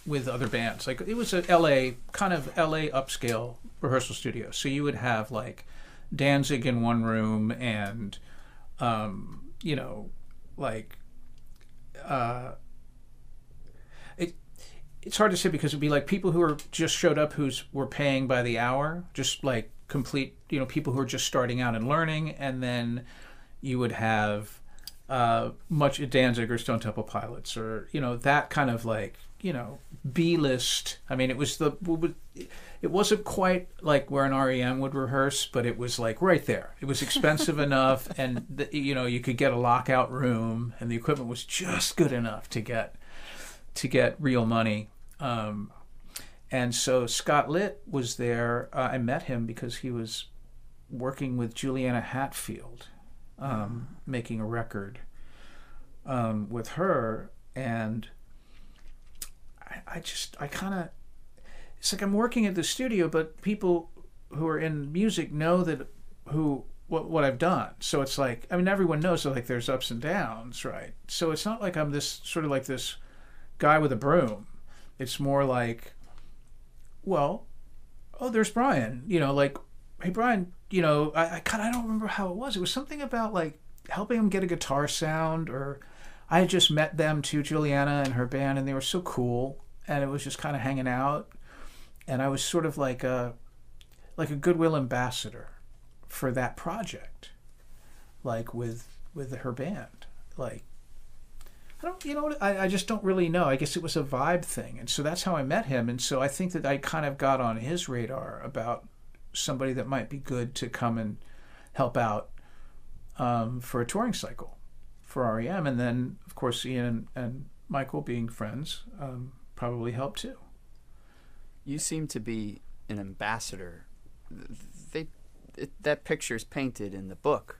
with other bands. Like, it was a LA upscale rehearsal studio. So you would have, like, Danzig in one room and, it's hard to say because it'd be like people who just showed up were paying by the hour, just like complete, people who are just starting out and learning. And then you would have much Danzig or Stone Temple Pilots or, that kind of like, B-list. I mean, it wasn't quite like where an REM would rehearse, but it was like right there. It was expensive enough, and you could get a lockout room, and the equipment was just good enough to get real money. And so Scott Litt was there. I met him because he was working with Juliana Hatfield, making a record with her, and I kind of, it's like I'm working at the studio, but people who are in music know what I've done. So it's like, I mean, everyone knows that, like, there's ups and downs, right? So it's not like I'm this sort of like this guy with a broom. It's more like, well, oh, there's Brian, like, hey Brian, you know, I don't remember how it was. It was something about like helping him get a guitar sound, or I had just met them too, Juliana and her band, and they were so cool, and it was just kind of hanging out, and I was sort of like a goodwill ambassador for that project, like with her band. Like, I don't, you know, I just don't really know. I guess it was a vibe thing, and so that's how I met him. And so I think that I kind of got on his radar about somebody that might be good to come and help out for a touring cycle for REM. And then, of course, Ian and Michael, being friends, probably helped too. You seem to be an ambassador. That picture's painted in the book,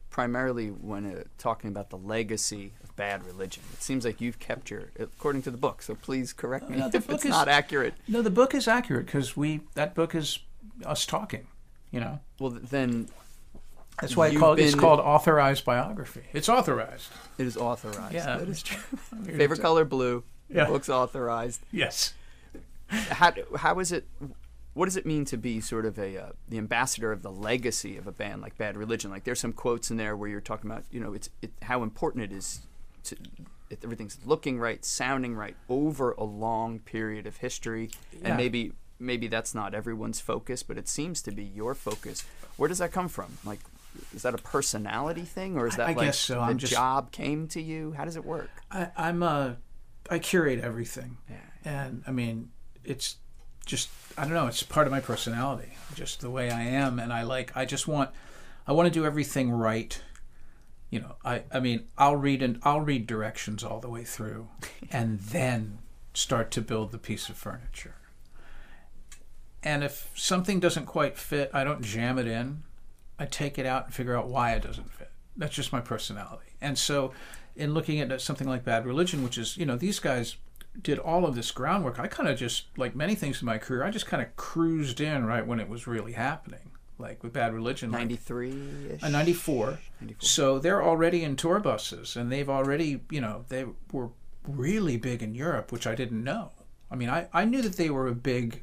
primarily when talking about the legacy of Bad Religion. It seems like you've kept according to the book, so please correct me if it's not accurate. No, the book is accurate, because that book is us talking, you know. Well, then... That's why it's called authorized biography. It's authorized. It is authorized. Yeah. That is true. Favorite color, blue. Yeah. The book's authorized. Yes. How is it... What does it mean to be sort of the ambassador of the legacy of a band like Bad Religion? Like, there's some quotes in there where you're talking about, you know, how important it is to everything's looking right, sounding right over a long period of history, and maybe that's not everyone's focus, but it seems to be your focus. Where does that come from? Like, is that a personality thing, or is that guess so. Job came to you? How does it work? I curate everything, and I mean, it's just, I don't know, it's part of my personality, just the way I am, and I want to do everything right. You know, I mean, I'll read directions all the way through, and then start to build the piece of furniture. And if something doesn't quite fit, I don't jam it in. I take it out and figure out why it doesn't fit. That's just my personality. And so, in looking at something like Bad Religion, which is, you know, these guys did all of this groundwork, I kind of just, like many things in my career, I just kind of cruised in right when it was really happening. Like with Bad Religion. 93-ish? 94. So they're already in tour buses, and they've already, you know, they were really big in Europe, which I didn't know. I mean, I knew that they were a big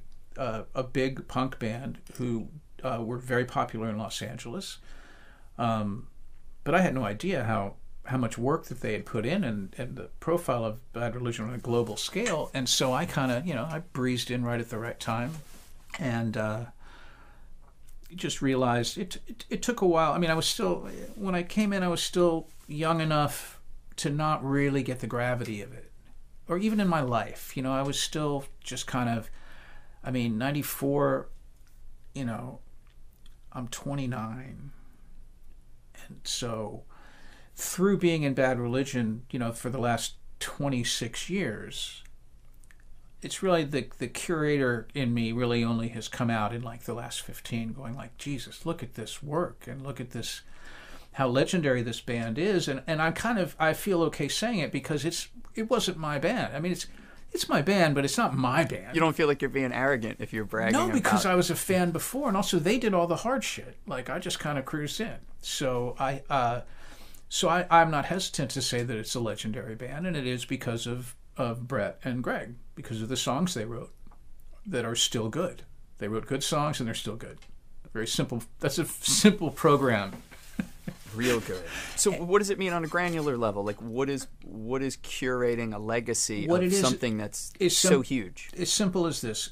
punk band who were very popular in Los Angeles. But I had no idea how much work that they had put in, and the profile of Bad Religion on a global scale. And so I kind of, you know, I breezed in right at the right time, and just realized it took a while. I mean, when I came in, I was still young enough to not really get the gravity of it, or even in my life, you know, I was still just kind of, I mean, 94, you know, I'm 29, and so through being in Bad Religion, you know, for the last 26 years, it's really the curator in me really only has come out in like the last 15, going like, Jesus, look at this work, and look at this, how legendary this band is. And I feel okay saying it, because it wasn't my band. I mean, it's my band, but it's not my band. You don't feel like you're being arrogant if you're bragging about... No, because I was a fan before, and also they did all the hard shit. Like, I just kind of cruised in. So I'm not hesitant to say that it's a legendary band, and it is because of Brett and Greg, because of the songs they wrote that are still good. They wrote good songs, and they're still good. Very simple. That's a simple program. Real good. So what does it mean on a granular level? Like, what is curating a legacy of something that's so huge? As simple as this,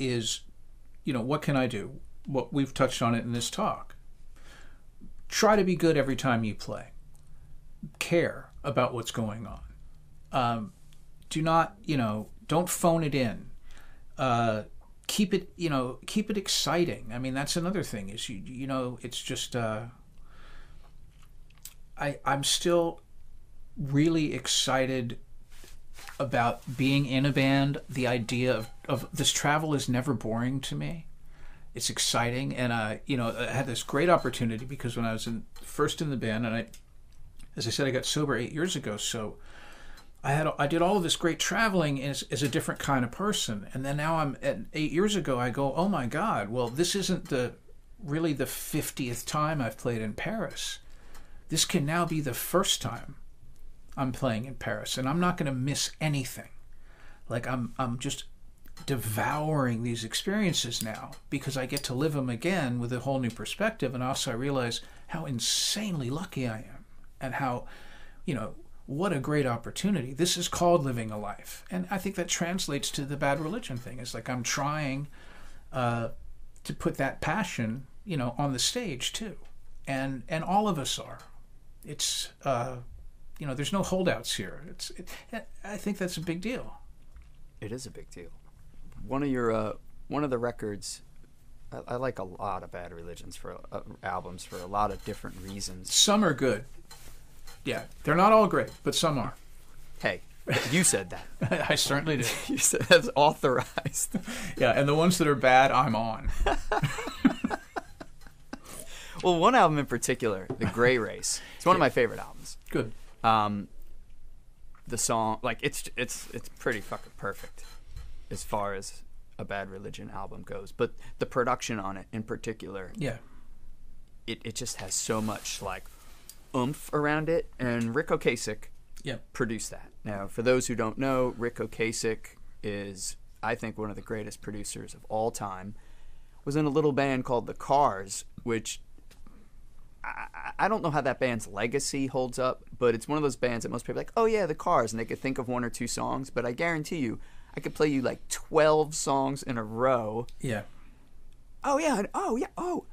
is, you know, what can I do? What we've touched on it in this talk. Try to be good every time you play. Care about what's going on. Do not, you know, don't phone it in. Keep it exciting. I mean, that's another thing, is you know, it's just, I'm still really excited about being in a band. The idea of this travel is never boring to me. It's exciting, and I had this great opportunity, because when I was first in the band, and as I said, I got sober 8 years ago, so I did all of this great traveling as a different kind of person, and then now I'm at 8 years ago, I go, oh my God, well, this isn't really the 50th time I've played in Paris. This can now be the first time I'm playing in Paris, and I'm not going to miss anything. Like, I'm just devouring these experiences now because I get to live them again with a whole new perspective. And also I realize how insanely lucky I am and how, what a great opportunity. This is called living a life. And I think that translates to the Bad Religion thing. It's like I'm trying to put that passion, on the stage too. And all of us are. It's, there's no holdouts here. I think that's a big deal. It is a big deal. One of the records, I like a lot of Bad Religions for albums for a lot of different reasons. Some are good. Yeah, they're not all great, but some are. Hey, you said that. I certainly did. You said that's authorized. Yeah, and the ones that are bad, I'm on. Well, one album in particular, The Gray Race, it's one of my favorite albums. Good. The song, it's pretty fucking perfect as far as a Bad Religion album goes. But the production on it in particular, yeah, it just has so much oomph around it. And Rick Ocasek produced that. Now, for those who don't know, Rick Ocasek is, I think, one of the greatest producers of all time. Was in a little band called The Cars, which I don't know how that band's legacy holds up, but it's one of those bands that most people are like, oh yeah, The Cars, and they could think of one or two songs, but I guarantee you, I could play you 12 songs in a row. Yeah. Oh yeah, oh yeah, oh.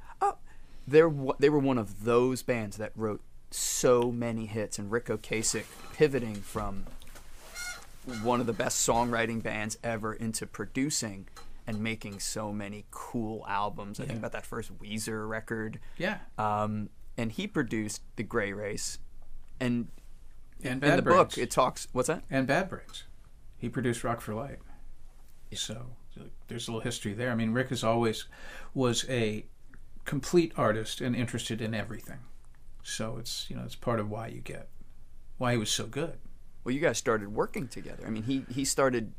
They were one of those bands that wrote so many hits, and Rick Ocasek pivoting from one of the best songwriting bands ever into producing and making so many cool albums. I think about that first Weezer record. Yeah. And he produced The Gray Race. And in Bad the Brains. book, it talks... What's that? And Bad Brains. He produced Rock for Light. So there's a little history there. I mean, Rick was a complete artist and interested in everything. So it's part of why he was so good. Well, you guys started working together. I mean, he started...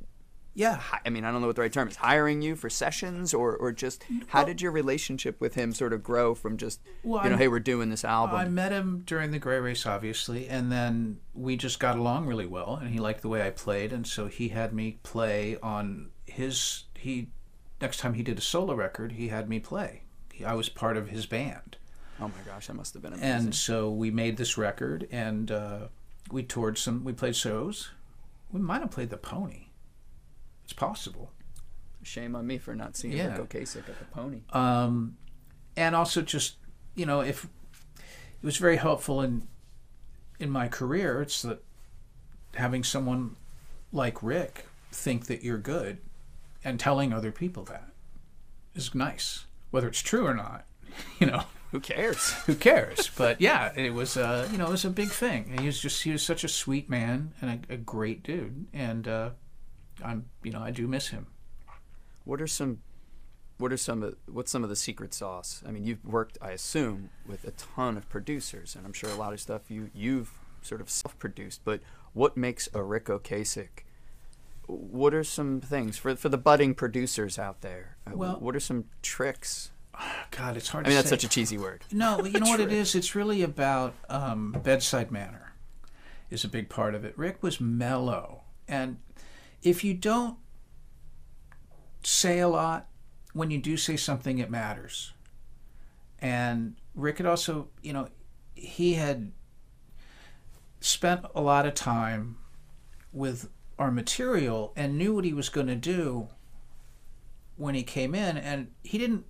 Yeah. I mean, I don't know what the right term is. Hiring you for sessions, or just how did your relationship with him sort of grow from just, hey, we're doing this album? I met him during the Gray Race, obviously, and then we just got along really well, and he liked the way I played, and so he had me play on next time he did a solo record, he had me play. I was part of his band. Oh my gosh, that must have been amazing. And so we made this record, and we toured we played shows. We might have played the Pony. It's possible. Shame on me for not seeing Rick Ocasek at the Pony. And also just, if it was very helpful in my career, it's that having someone like Rick think that you're good and telling other people that is nice, whether it's true or not. Who cares? Who cares? But yeah, it was it was a big thing. And he was such a sweet man and a great dude, and I do miss him. What's some of the secret sauce? I mean, you've worked, I assume, with a ton of producers, and I'm sure a lot of stuff you've sort of self-produced. But what makes a Rick Ocasek? What are some things for the budding producers out there? Well, what are some tricks? God, it's hard. I mean, to that's say. such a cheesy word. No, you know what it is? It's really about bedside manner is a big part of it. Rick was mellow, and if you don't say a lot, when you do say something, it matters. And Rick had also, he had spent a lot of time with our material and knew what he was going to do when he came in, and he didn't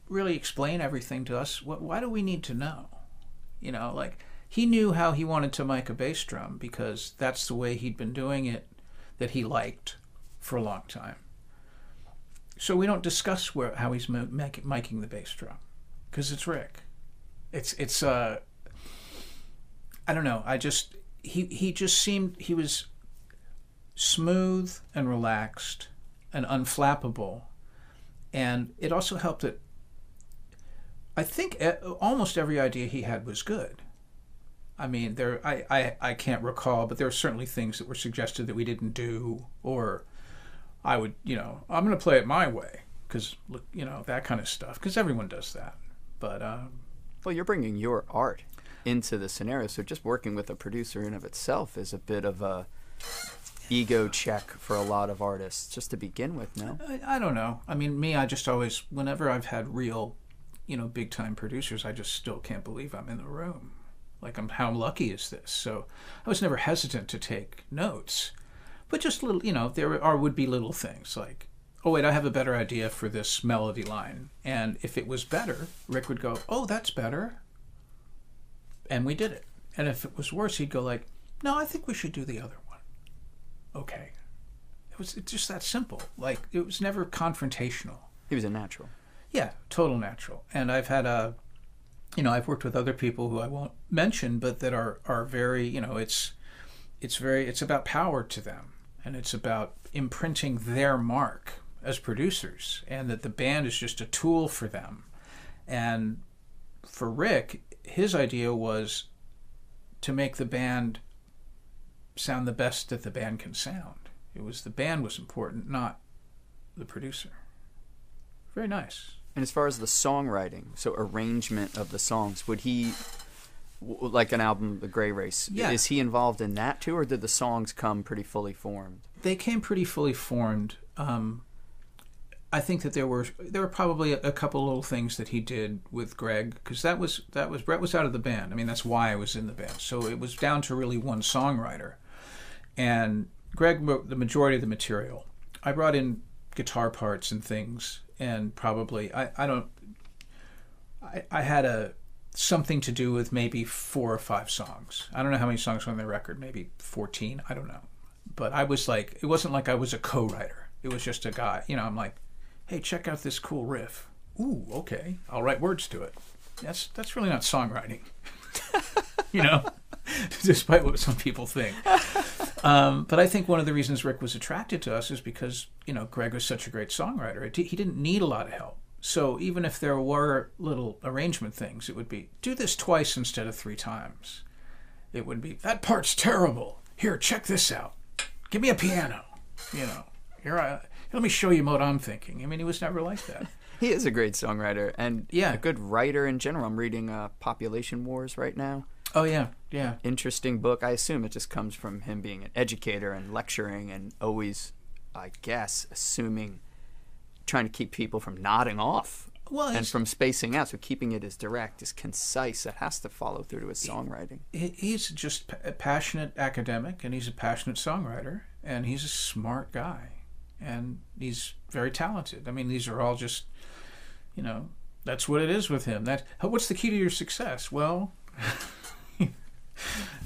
really explain everything to us. Why do we need to know? He knew how he wanted to mic a bass drum because that's the way he'd been doing it, that he liked for a long time. So we don't discuss how he's miking the bass drum because it's Rick. It's I don't know. He just seemed, he was smooth and relaxed and unflappable, and it also helped that I think almost every idea he had was good. I mean, I can't recall, but there are certainly things that were suggested that we didn't do, or I would, I'm going to play it my way, because, that kind of stuff, because everyone does that. But, well, you're bringing your art into the scenario, so just working with a producer in of itself is a bit of a, ego check for a lot of artists, just to begin with, no? I don't know. I mean, me, I just always, whenever I've had real, big-time producers, I just still can't believe I'm in the room. Like, how lucky is this? So I was never hesitant to take notes. But just little, there would be little things like, oh, wait, I have a better idea for this melody line. And if it was better, Rick would go, oh, that's better. And we did it. And if it was worse, he'd go like, no, I think we should do the other one. Okay. It's just that simple. Like, it was never confrontational. He was a natural. Yeah, total natural. And I've had I've worked with other people who I won't mention, but that are very, it's about power to them. And it's about imprinting their mark as producers, and that the band is just a tool for them. And for Rick, his idea was to make the band sound the best that the band can sound. It was the band was important, not the producer. Very nice. And as far as the songwriting, so arrangement of the songs, would he, like an album, The Gray Race, is he involved in that too, or did the songs come pretty fully formed? They came pretty fully formed. I think that there were probably a couple little things that he did with Greg, because that was Brett was out of the band. I mean, that's why I was in the band. So it was down to really one songwriter, and Greg wrote the majority of the material. I brought in guitar parts and things, and probably I had something to do with maybe 4 or 5 songs. I don't know how many songs were on the record, maybe 14. I don't know, but I was like, it wasn't like I was a co-writer. It was just a guy. I'm like, hey, check out this cool riff. Ooh, okay. I'll write words to it. That's really not songwriting. Despite what some people think. But I think one of the reasons Rick was attracted to us is because, Greg was such a great songwriter. He didn't need a lot of help. So even if there were little arrangement things, it would be, do this twice instead of 3 times. It would be, that part's terrible. Here, check this out. Give me a piano. Let me show you what I'm thinking. I mean, he was never like that. He is a great songwriter and a good writer in general. I'm reading Population Wars right now. Oh, yeah. Interesting book. I assume it just comes from him being an educator and lecturing and always, I guess, trying to keep people from nodding off and from spacing out. So keeping it as direct, as concise, that has to follow through to his songwriting. He's just a passionate academic, and he's a passionate songwriter, and he's a smart guy. And he's very talented. I mean, these are all just, that's what it is with him. What's the key to your success? Well,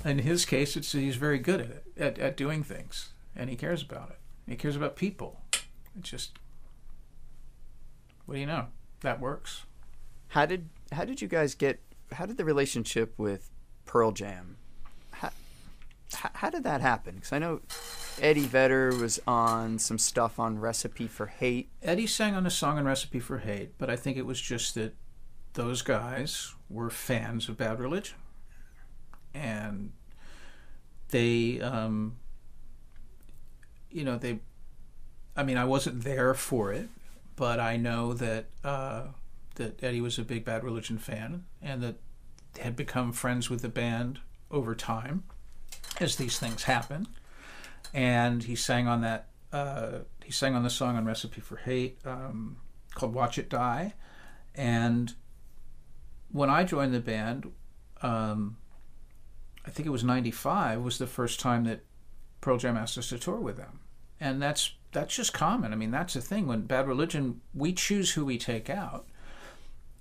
in his case, he's very good at doing things, and he cares about it. He cares about people. It's just, what do you know? That works. How did you guys how did the relationship with Pearl Jam, how did that happen? Because I know Eddie Vedder was on some stuff on Recipe for Hate. Eddie sang on a song on Recipe for Hate, but I think it was just that those guys were fans of Bad Religion. And they, I mean, I wasn't there for it, but I know that that Eddie was a big Bad Religion fan, and that had become friends with the band over time, as these things happen. And he sang on that. He sang on the song on Recipe for Hate called "Watch It Die." And when I joined the band, I think it was '95 was the first time that Pearl Jam asked us to tour with them, and that's just common. I mean, that's the thing. When Bad Religion, we choose who we take out,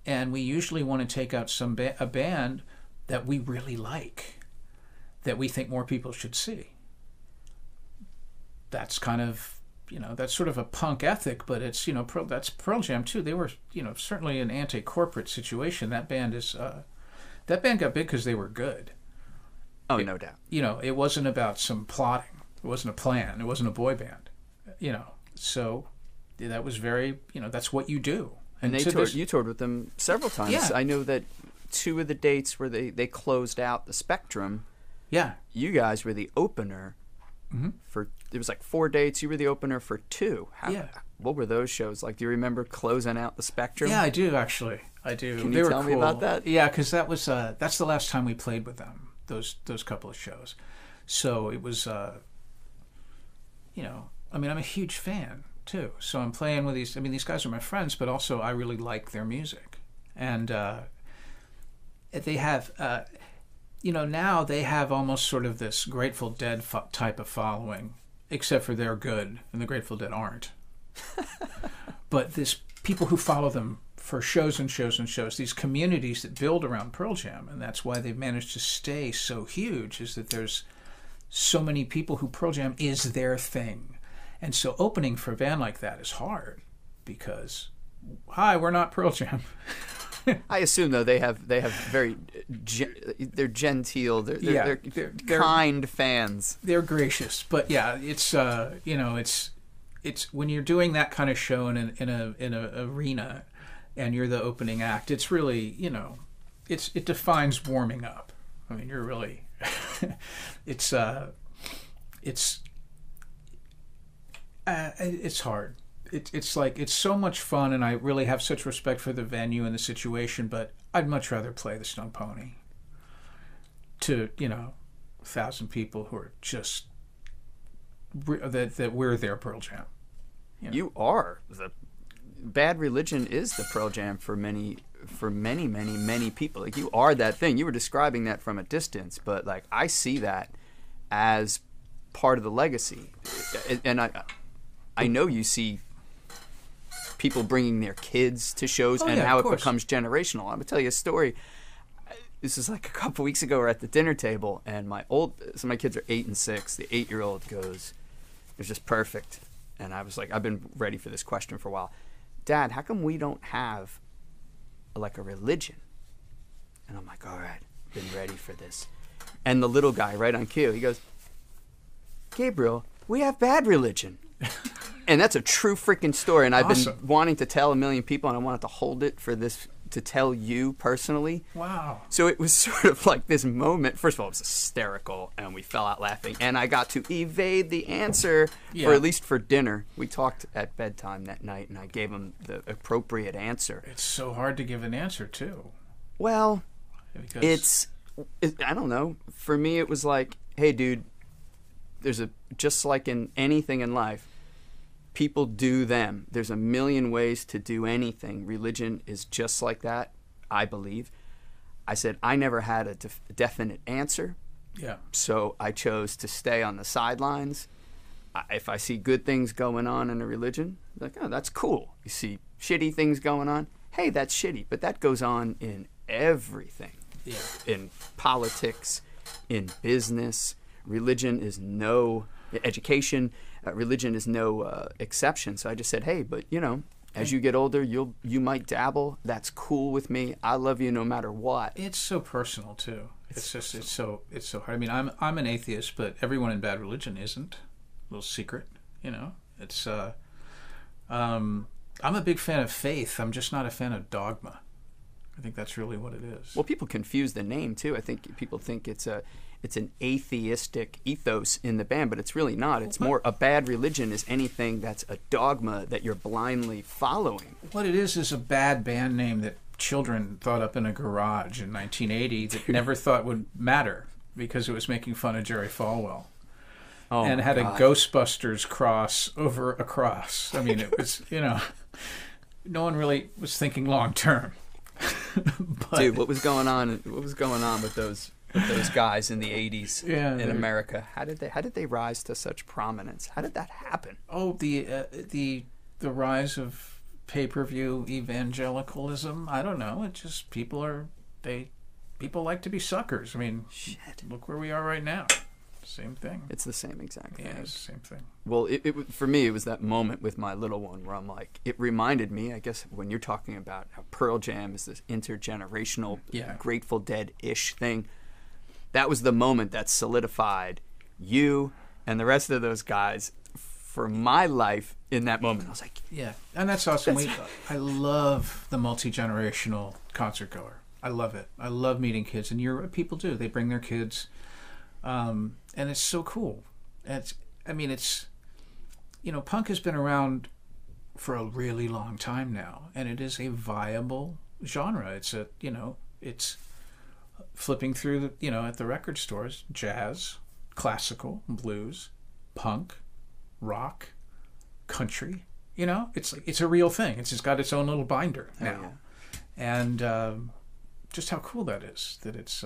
and we usually want to take out a band that we really like, that we think more people should see. That's kind of, that's sort of a punk ethic, but it's, that's Pearl Jam too. They were, certainly an anti-corporate situation. That band got big because they were good. Oh, no doubt. It wasn't about some plotting. It wasn't a plan. It wasn't a boy band. So that was very, that's what you do. And you toured with them several times. Yeah. I know that 2 of the dates where they closed out the Spectrum. Yeah. You guys were the opener for, it was like 4 dates. You were the opener for 2. What were those shows like? Do you remember closing out the Spectrum? Yeah, I do, actually. I do. Can you tell me about that? Yeah, because that's the last time we played with them, those couple of shows. So it was, I mean, I'm a huge fan too. So I'm playing with these. I mean, these guys are my friends, but also I really like their music, and they have, now they have almost sort of this Grateful Dead type of following, except for they're good and the Grateful Dead aren't. But this people who follow them for shows and shows and shows, these communities that build around Pearl Jam, and that's why they've managed to stay so huge, is that there's so many people who Pearl Jam is their thing. And so opening for a band like that is hard because, hi, we're not Pearl Jam. I assume though they're very they're genteel, they're kind fans. They're gracious, but yeah, it's it's when you're doing that kind of show in an arena, and you're the opening act. It's really it defines warming up. I mean, you're really it's hard. It's like it's so much fun, and I really have such respect for the venue and the situation. But I'd much rather play the Stone Pony to 1,000 people who are just that we're their Pearl Jam. You are the Bad Religion is the Pearl Jam for many people. Like, you are that thing. You were describing that from a distance, but like I see that as part of the legacy, and I know you see people bringing their kids to shows how it becomes generational. I'm gonna tell you a story. This is like a couple weeks ago. We're at the dinner table, and my kids are 8 and 6. The 8-year-old goes, "It's just perfect." And I was like, I've been ready for this question for a while. Dad, how come we don't have like a religion? And I'm like, all right, been ready for this. And the little guy right on cue, he goes, Gabriel, we have Bad Religion. And that's a true freaking story. And I've been wanting to tell a million people, and I wanted to hold it for this to tell you personally. Wow. So it was sort of like this moment. First of all, it was hysterical, and we fell out laughing. And I got to evade the answer, or at least for dinner. We talked at bedtime that night, and I gave him the appropriate answer. It's so hard to give an answer, too. Well, I don't know. For me, it was like, hey, dude, just like in anything in life, people do them. There's a million ways to do anything. Religion is just like that, I believe. I said I never had a definite answer. Yeah. So I chose to stay on the sidelines. If I see good things going on in a religion, like, oh, that's cool. You see shitty things going on, hey, that's shitty. But that goes on in everything. Yeah. In politics, in business. Religion is no education. Religion is no exception. So I just said, hey, but as you get older, you might dabble. That's cool with me. I love you no matter what. It's so personal too. It's so hard. I mean, I'm an atheist, but everyone in Bad Religion isn't. A little secret, It's I'm a big fan of faith. I'm just not a fan of dogma. I think that's really what it is. Well, people confuse the name too. I think people think it's an atheistic ethos in the band, but it's really not. It's more a Bad Religion is anything that's a dogma that you're blindly following. What it is a bad band name that children thought up in a garage in 1980 that never thought would matter because it was making fun of Jerry Falwell. Oh, and had a Ghostbusters cross over a cross. I mean, it was, no one really was thinking long term. Dude, what was going on with those guys in the 80s in America? How did they rise to such prominence? How did that happen? Oh, the rise of pay-per-view evangelicalism. I don't know. It just people like to be suckers. I mean, shit. Look where we are right now. Same thing. It's the same exact thing. Yeah, it's the same thing. Well, for me, it was that moment with my little one where I'm like, it reminded me, I guess, when you're talking about how Pearl Jam is this intergenerational, Grateful Dead-ish thing. That was the moment that solidified you and the rest of those guys for my life in that moment. I was like, yeah, and that's awesome. I love the multi-generational concert goer. I love it. I love meeting kids, and people do. They bring their kids. And it's so cool. Punk has been around for a really long time now, and it is a viable genre. It's flipping through at the record stores, jazz, classical, blues, punk, rock, country. You know, it's a real thing. It's just got its own little binder now. Yeah. And just how cool that is, that it's,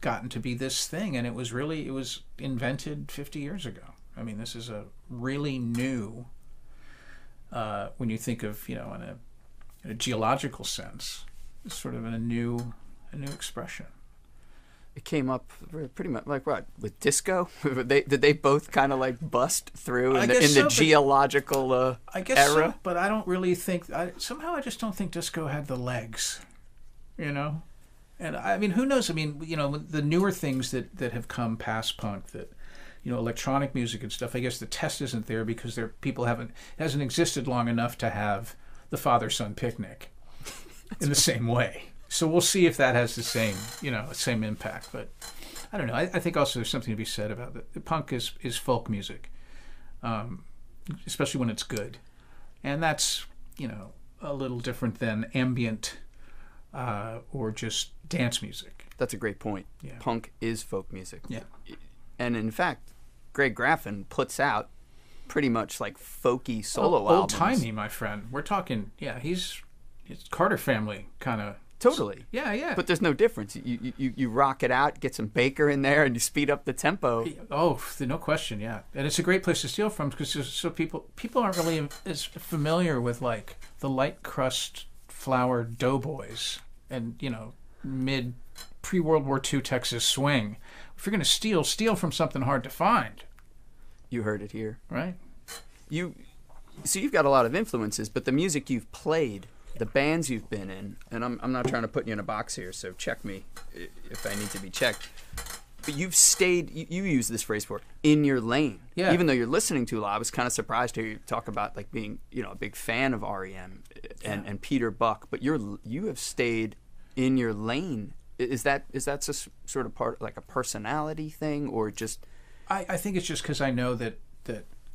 gotten to be this thing. And it was invented 50 years ago. I mean, this is a really new, when you think of, in a geological sense, it's sort of a new expression. It came up pretty much like what, with disco? Did they both kind of like bust through in the geological I guess era? So, but I don't really think somehow I just don't think disco had the legs, And I mean, who knows? I mean, the newer things that have come past punk, that electronic music and stuff. I guess the test isn't there because it hasn't existed long enough to have the father-son picnic in the same way. So we'll see if that has the same impact. But I don't know. I think also there's something to be said about that. Punk is folk music, especially when it's good. And that's, a little different than ambient or just dance music. That's a great point. Yeah. Punk is folk music. Yeah. And in fact, Greg Graffin puts out pretty much like folky solo albums. Old-timey, my friend. We're talking, it's Carter family kind of. Totally. Yeah. But there's no difference. You rock it out, get some Baker in there, and you speed up the tempo. Oh, no question, yeah. And it's a great place to steal from because so people aren't really as familiar with like the light crust flour doughboys and mid pre-World War II Texas swing. If you're going to steal from something hard to find. You heard it here, right? You've got a lot of influences, but the music you've played, the bands you've been in, and I'm not trying to put you in a box here, so check me if I need to be checked. But you've stayed, you use this phrase for in your lane. Yeah. Even though you're listening to a lot, I was kind of surprised to hear you talk about like being, a big fan of REM and Peter Buck. But you have stayed in your lane. Is that just sort of part like a personality thing, or just? I think it's just because I know that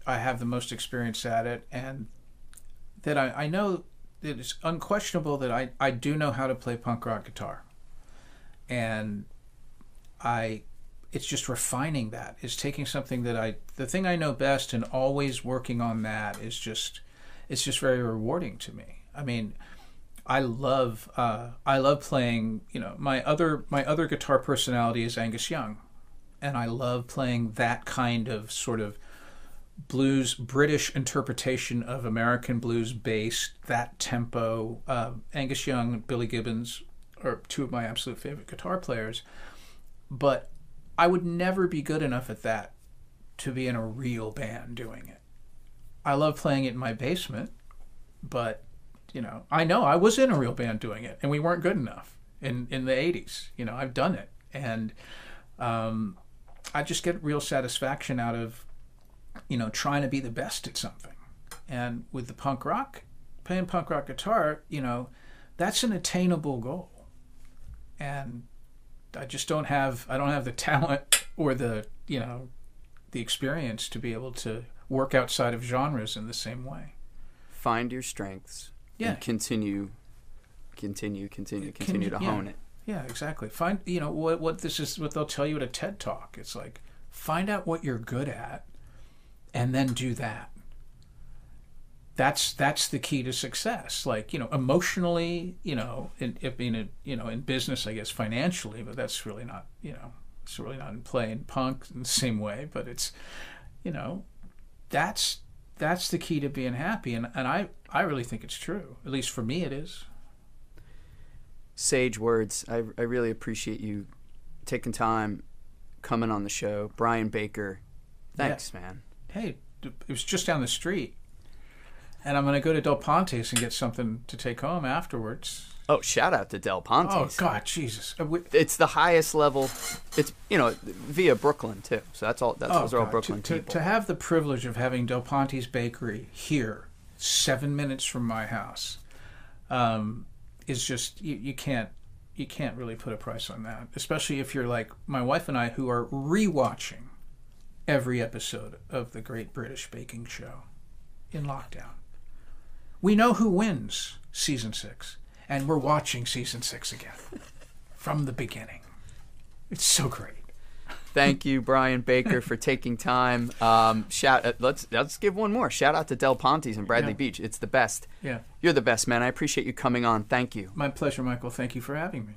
I have the most experience at it, and that I know that it's unquestionable that I do know how to play punk rock guitar, and it's just refining that. It's taking something the thing I know best and always working on that it's just very rewarding to me. I mean, I love playing, my other guitar personality is Angus Young, and I love playing that kind of sort of blues, British interpretation of American blues based, that tempo. Angus Young and Billy Gibbons are two of my absolute favorite guitar players, but I would never be good enough at that to be in a real band doing it. I love playing it in my basement, but I know I was in a real band doing it, and we weren't good enough in the 80s. I've done it, and I just get real satisfaction out of trying to be the best at something. And with the punk rock, playing punk rock guitar, that's an attainable goal. And I don't have the talent or the experience to be able to work outside of genres in the same way. Find your strengths. Yeah. And continue to hone it. Yeah, exactly. Find what they'll tell you at a TED Talk. It's like, find out what you're good at and then do that. That's the key to success. Like, emotionally, in business, I guess financially, but that's really not, it's really not in play in punk in the same way, but it's, that's the key to being happy. And I really think it's true. At least for me it is. Sage words. I really appreciate you taking time, coming on the show. Brian Baker, thanks, man. Hey, it was just down the street. And I'm going to go to Del Ponte's and get something to take home afterwards. Oh, shout out to Del Ponte's. Oh, God, Jesus. It's the highest level. It's, via Brooklyn, too. So those are all Brooklyn people. To have the privilege of having Del Ponte's Bakery here, 7 minutes from my house, is just, you can't really put a price on that. Especially if you're like my wife and I, who are rewatching every episode of The Great British Baking Show in lockdown. We know who wins season 6, and we're watching season 6 again from the beginning. It's so great. Thank you, Brian Baker, for taking time. Let's give one more. Shout out to Del Ponte's in Bradley Beach. It's the best. Yeah. You're the best, man. I appreciate you coming on. Thank you. My pleasure, Michael. Thank you for having me.